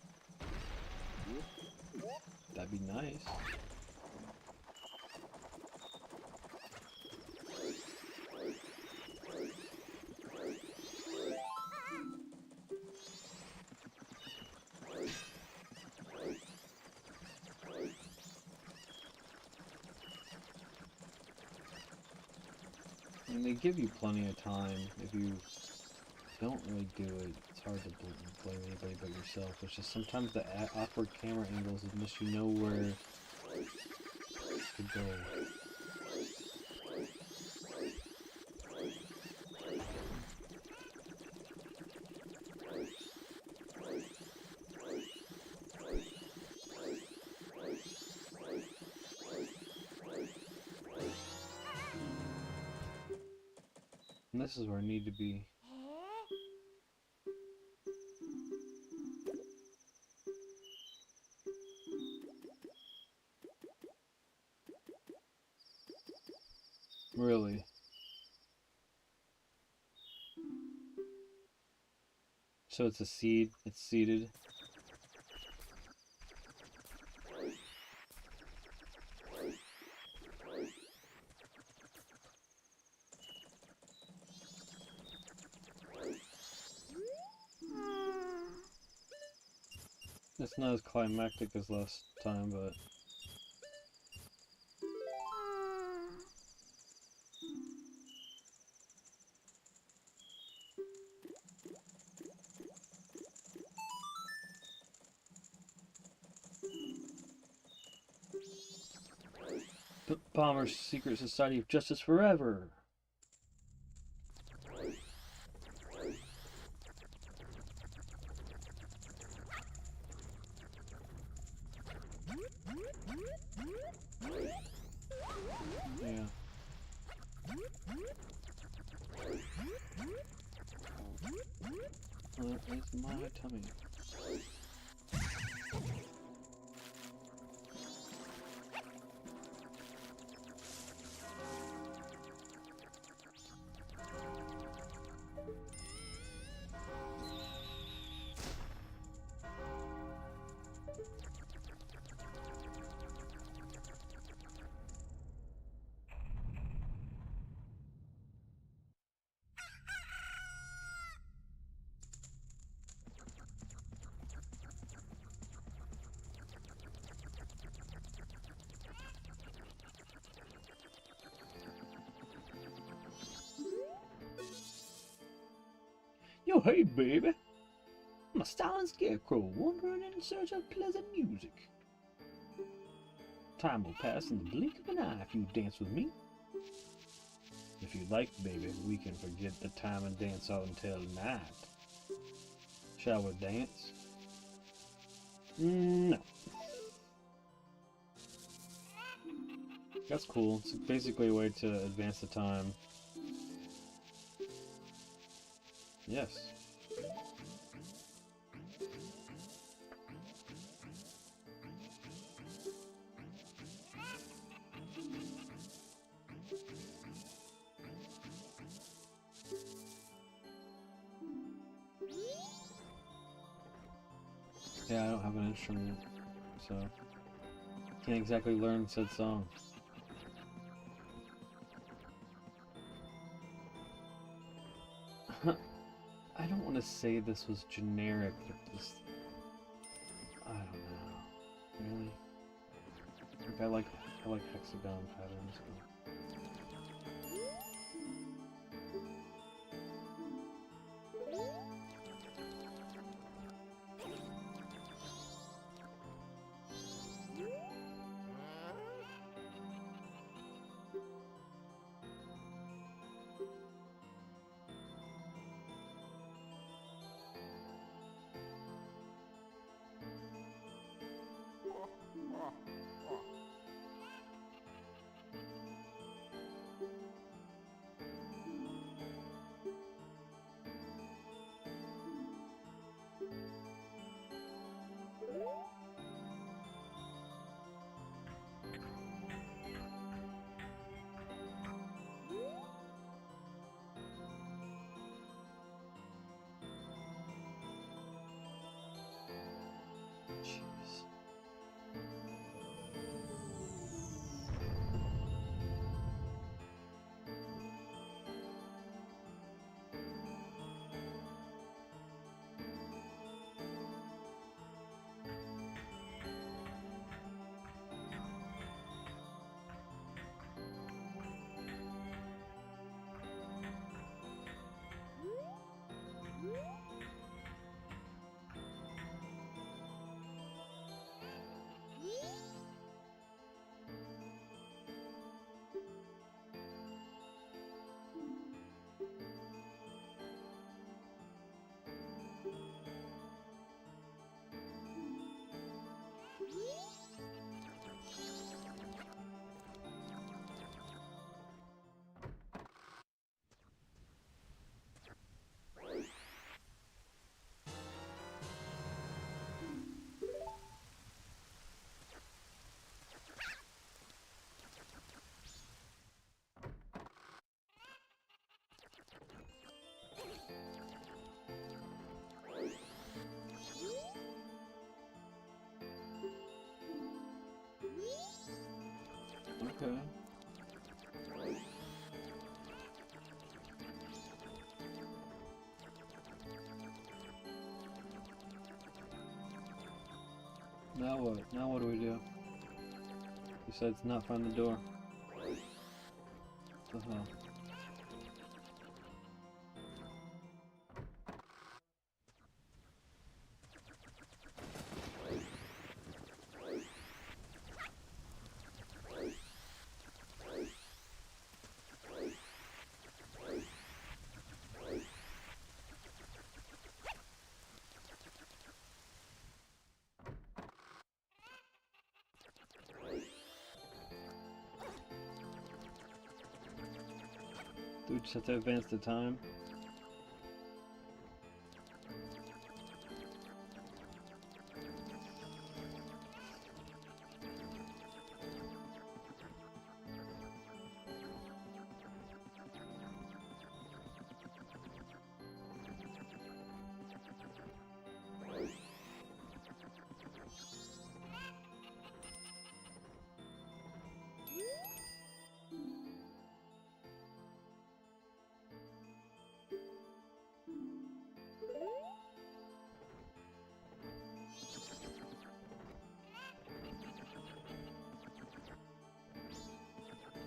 That'd be nice. And they give you plenty of time. If you don't really do it, it's hard to blame anybody but yourself. It's just sometimes the awkward camera angles unless you know where to go. And this is where I need to be. Really? So it's a seed, it's seeded. It's not as climactic as last time, but... Palmer's Secret Society of Justice Forever! Yeah. That is my tummy. Yo, hey, baby. I'm a styling scarecrow wandering in search of pleasant music. Time will pass in the blink of an eye if you dance with me. If you like, baby, we can forget the time and dance all until night. Shall we dance? No. That's cool. It's basically a way to advance the time. Yes. Yeah, I don't have an instrument, so can't exactly learn said song. I don't want to say this was generic, but this... I don't know. Really? Like, I like hexagon patterns. Okay. Now what? Now what do we do? Besides not find the door. What the hell? Do we just have to advance the time?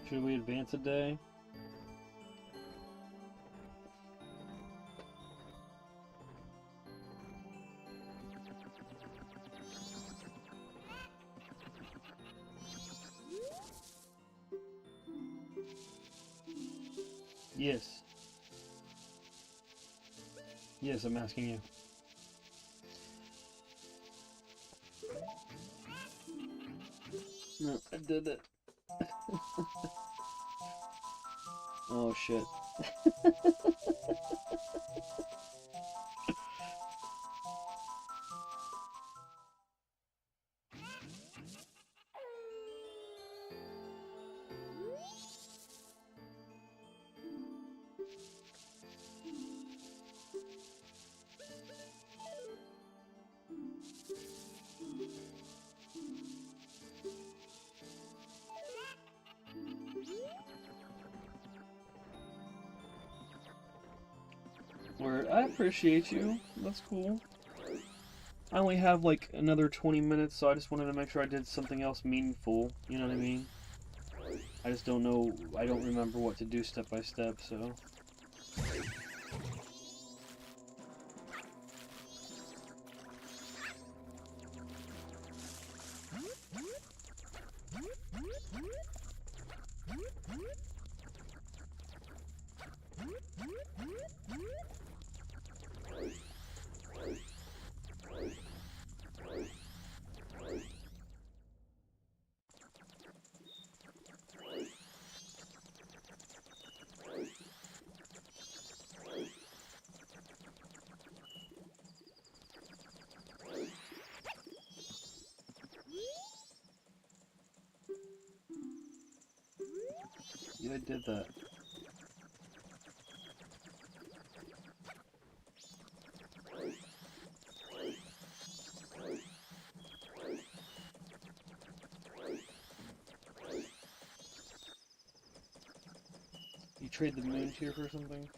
Should we advance a day? Yes. Yes, I'm asking you. No, I did it. Oh shit. Word, I appreciate you. That's cool. I only have like another 20 minutes, so I just wanted to make sure I did something else meaningful. You know what I mean? I just don't know. I don't remember what to do step by step, so. Yeah, I did that. You trade the moon tier for something?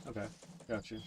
Okay, got you.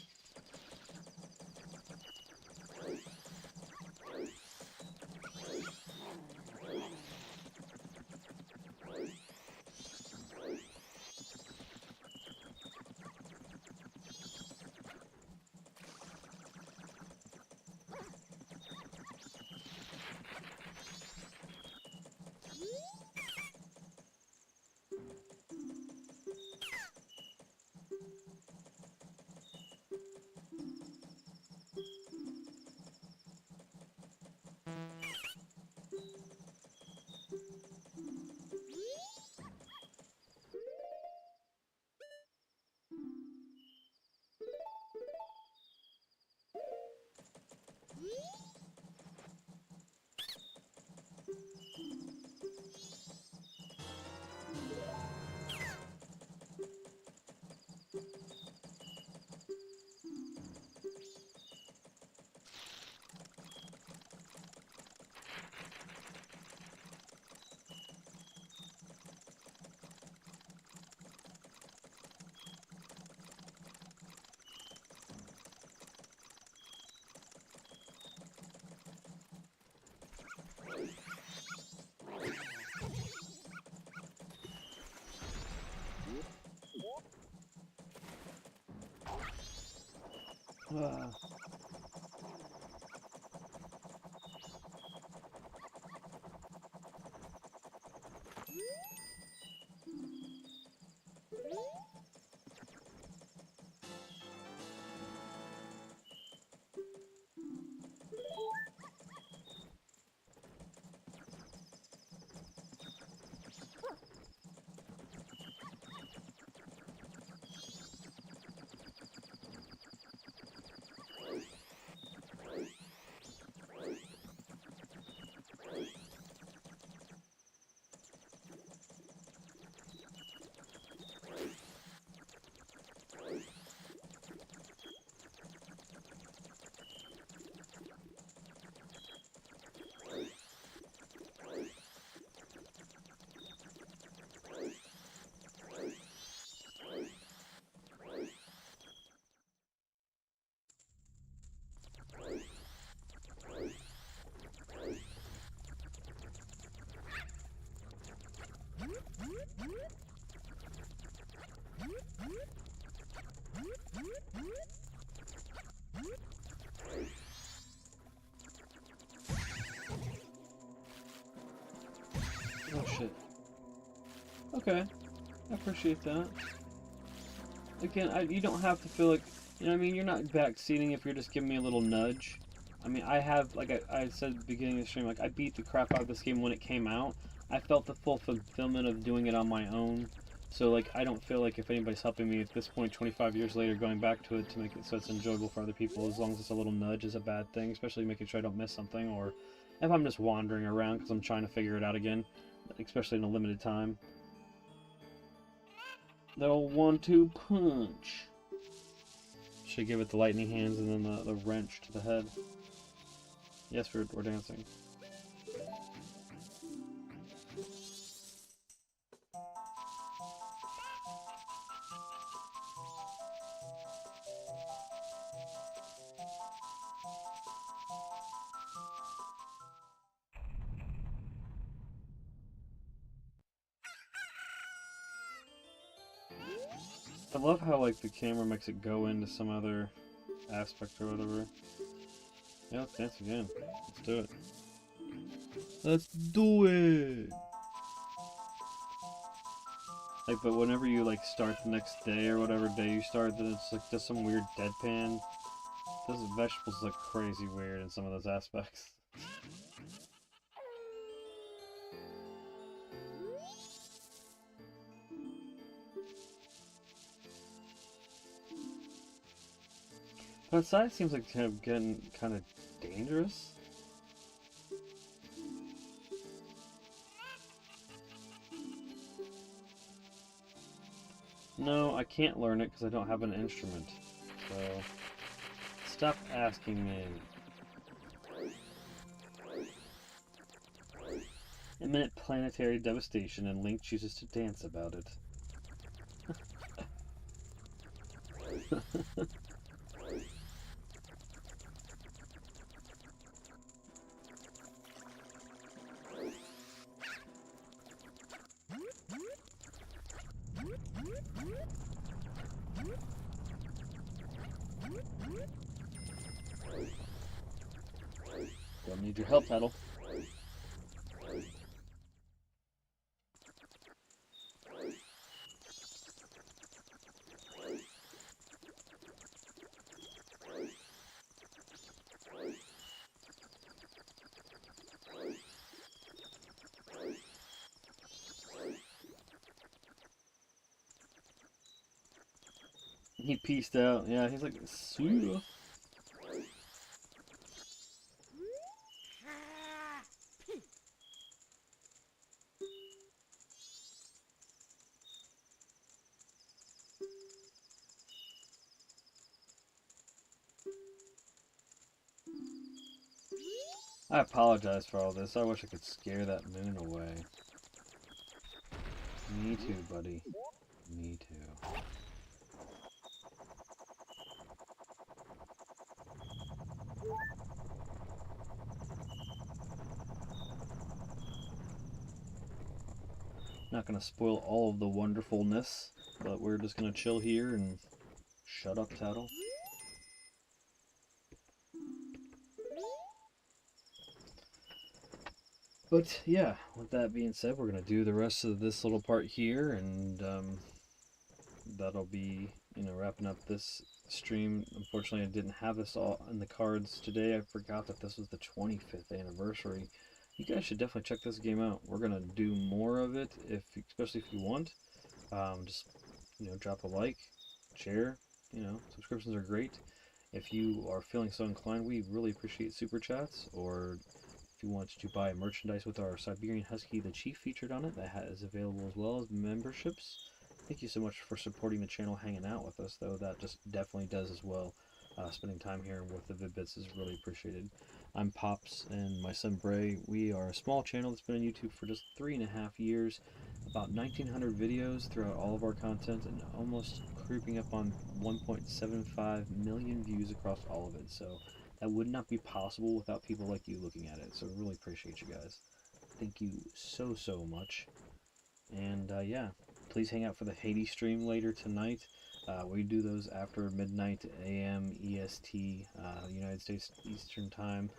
Uh, oh shit. Okay, I appreciate that. Again, you don't have to feel like, you know what I mean? You're not backseating if you're just giving me a little nudge. I mean, I have, like I said at the beginning of the stream, like, I beat the crap out of this game when it came out. I felt the full fulfillment of doing it on my own. So, like, I don't feel like if anybody's helping me at this point, 25 years later, going back to it to make it so it's enjoyable for other people, as long as it's a little nudge is a bad thing, especially making sure I don't miss something, or if I'm just wandering around because I'm trying to figure it out again, especially in a limited time. They'll want to punch. Should give it the lightning hands and then the wrench to the head. Yes, we're dancing. I love how, like, the camera makes it go into some other aspect or whatever. Yeah, let's dance again. Let's do it. Let's do it! Like, but whenever you, like, start the next day or whatever day you start, then it's, like, just some weird deadpan. Those vegetables look crazy weird in some of those aspects. But outside seems like kind of getting kind of dangerous. No, I can't learn it because I don't have an instrument. So, stop asking me. Imminent planetary devastation, and Link chooses to dance about it. Don't need your help, Tattle. He pieced out. Yeah, he's like, sweet. I apologize for all this. I wish I could scare that moon away. Me too, buddy. Me too. Not gonna spoil all of the wonderfulness, but we're just gonna chill here and shut up, Tattle. But yeah, with that being said, we're gonna do the rest of this little part here, and that'll be, wrapping up this stream. Unfortunately, I didn't have this all in the cards today. I forgot that this was the 25th anniversary. You guys should definitely check this game out. We're gonna do more of it, especially if you want. Just drop a like, share. Subscriptions are great. If you are feeling so inclined, we really appreciate super chats, or if you want to buy merchandise with our Siberian Husky, the Chief, featured on it, that is available as well as memberships. Thank you so much for supporting the channel, hanging out with us, though. That just definitely does as well. Spending time here with the Vid-Bits is really appreciated. I'm Pops, and my son Bray. We are a small channel that's been on YouTube for just 3.5 years. About 1,900 videos throughout all of our content, and almost creeping up on 1.75 million views across all of it. So that would not be possible without people like you looking at it. So I really appreciate you guys. Thank you so, so much. And yeah, please hang out for the Hades stream later tonight. We do those after midnight AM EST, United States Eastern Time.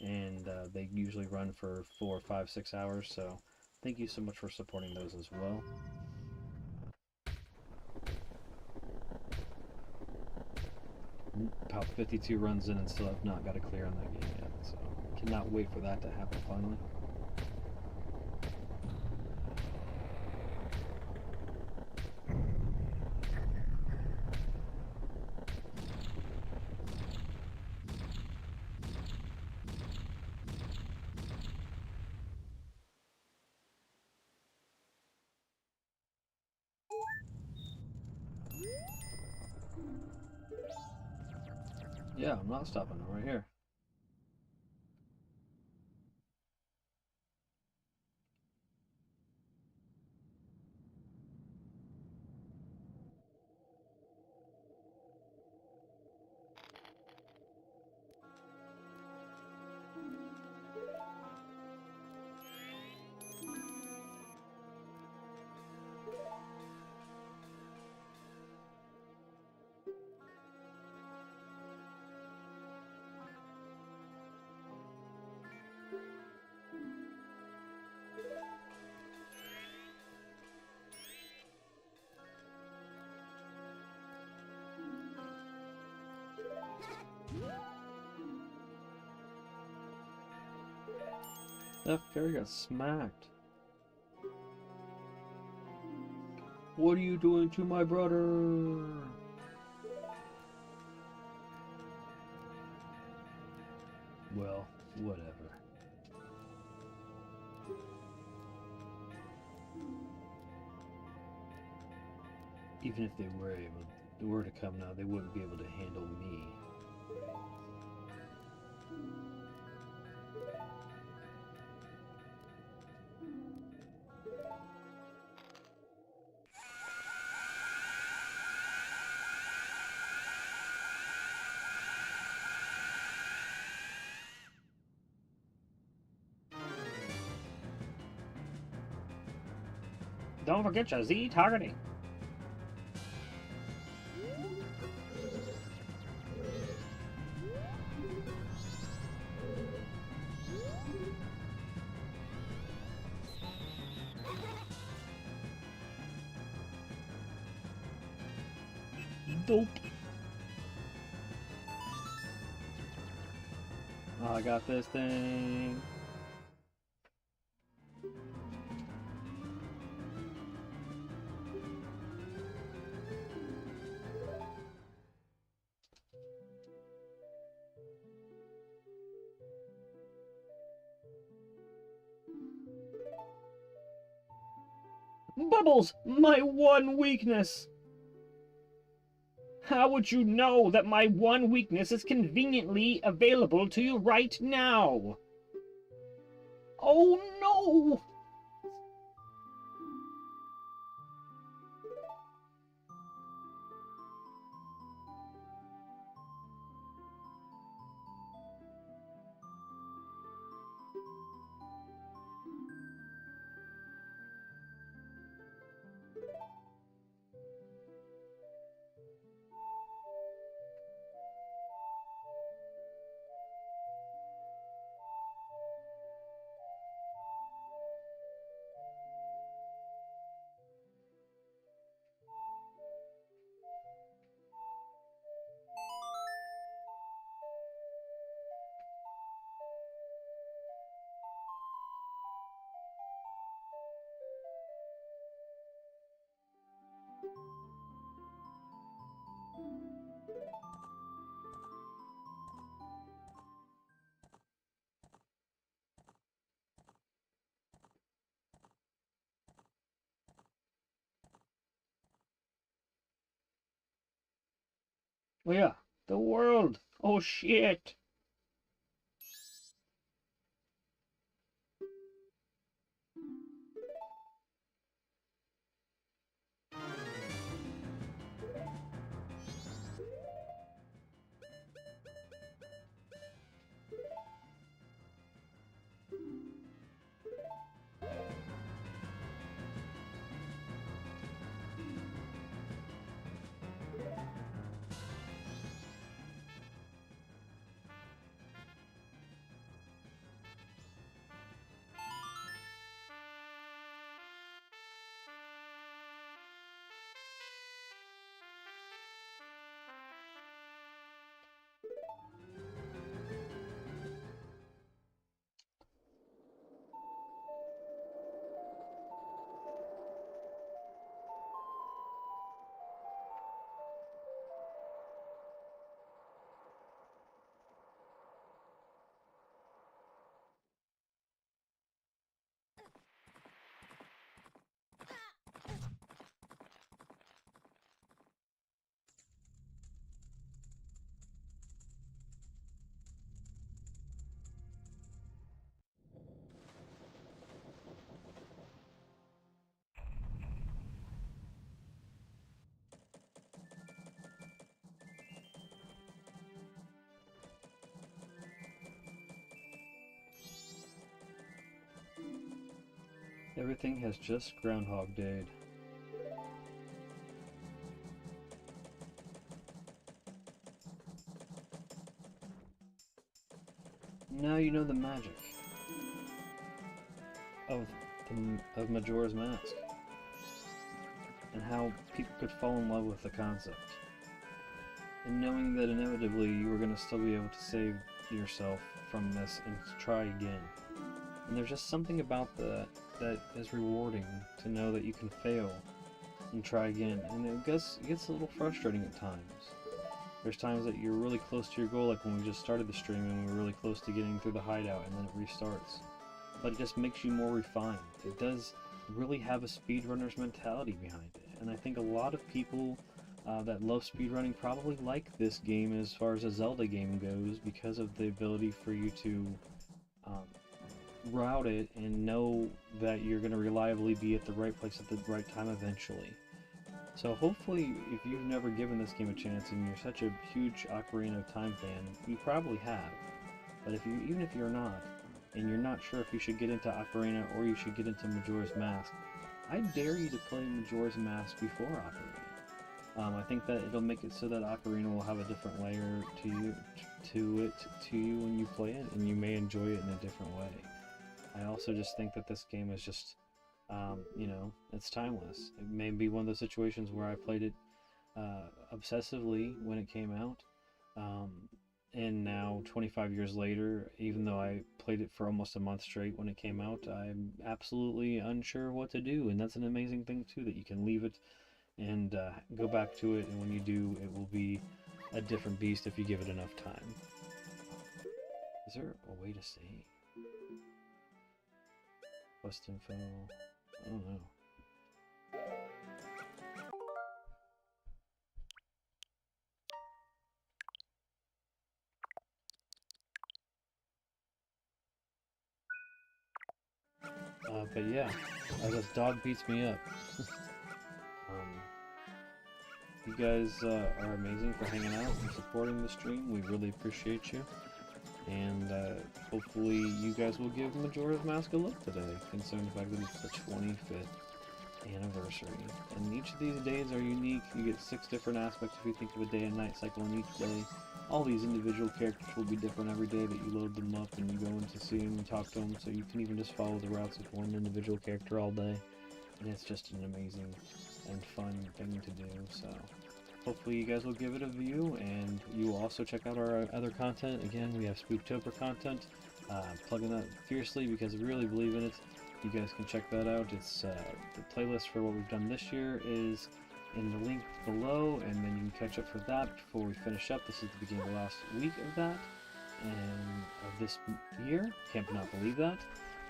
And they usually run for 4, 5, 6 hours. So thank you so much for supporting those as well. Pop 52 runs in and still have not got a clear on that game yet. So cannot wait for that to happen finally. Yeah, I'm not stopping. I'm right here. That fairy got smacked. What are you doing to my brother? Well, whatever. Even if they were to come now, they wouldn't be able to handle me. Don't forget your Z targeting. Dope. Oh, I got this thing. Bubbles, my one weakness! How would you know that my one weakness is conveniently available to you right now? Oh no! Oh yeah, the world. Oh shit. Everything has just Groundhog Day. Now you know the magic of of Majora's Mask and how people could fall in love with the concept. And knowing that inevitably you are going to still be able to save yourself from this and try again. And there's just something about that is rewarding to know that you can fail and try again. And it gets a little frustrating at times. There's times that you're really close to your goal, like when we just started the stream and we were really close to getting through the hideout and then it restarts. But it just makes you more refined. It does really have a speedrunner's mentality behind it. And I think a lot of people that love speedrunning probably like this game as far as a Zelda game goes because of the ability for you to route it and know that you're going to reliably be at the right place at the right time eventually. So hopefully, if you've never given this game a chance and you're such a huge Ocarina of Time fan, you probably have. But even if you're not, and you're not sure if you should get into Ocarina or you should get into Majora's Mask, I dare you to play Majora's Mask before Ocarina. I think that it'll make it so that Ocarina will have a different layer to you when you play it, and you may enjoy it in a different way. I also just think that this game is just, you know, it's timeless. It may be one of those situations where I played it obsessively when it came out, and now 25 years later, even though I played it for almost a month straight when it came out, I'm absolutely unsure what to do, and that's an amazing thing too, that you can leave it and go back to it, and when you do, it will be a different beast if you give it enough time. Is there a way to save? Quest info. I don't know. But yeah, this dog beats me up. You guys are amazing for hanging out and supporting the stream. We really appreciate you. And hopefully you guys will give Majora's Mask a look today, considering the fact that it's the 25th anniversary. And each of these days are unique. You get 6 different aspects if you think of a day and night cycle in each day. All these individual characters will be different every day that you load them up and you go in to see them and talk to them, so you can even just follow the routes of one individual character all day. And it's just an amazing and fun thing to do, so hopefully you guys will give it a view, and you will also check out our other content. Again, we have SpookTober content, plugging that fiercely because we really believe in it. You guys can check that out. It's the playlist for what we've done this year is in the link below, and then you can catch up for that before we finish up. This is the beginning of the last week of that, and of this year. Can't not believe that.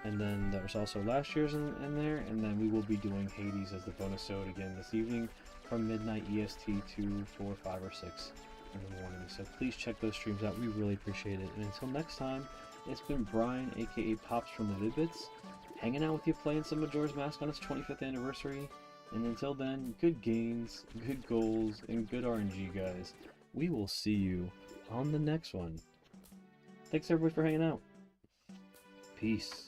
And then there's also last year's in there, and then we will be doing Hades as the bonus episode again this evening from midnight EST to 4, 5, or 6 in the morning. So please check those streams out. We really appreciate it. And until next time, it's been Brian, aka Pops from the Vid-Bits, hanging out with you playing some Majora's Mask on its 25th anniversary. And until then, good games, good goals, and good RNG, guys. We will see you on the next one. Thanks everybody for hanging out. Peace.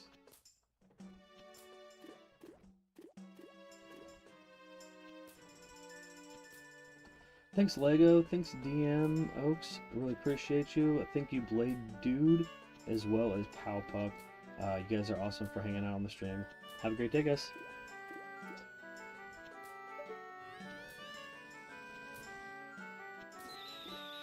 Thanks Lego, thanks DM Oaks, really appreciate you. Thank you Blade Dude, as well as Pow Pup. You guys are awesome for hanging out on the stream. Have a great day, guys.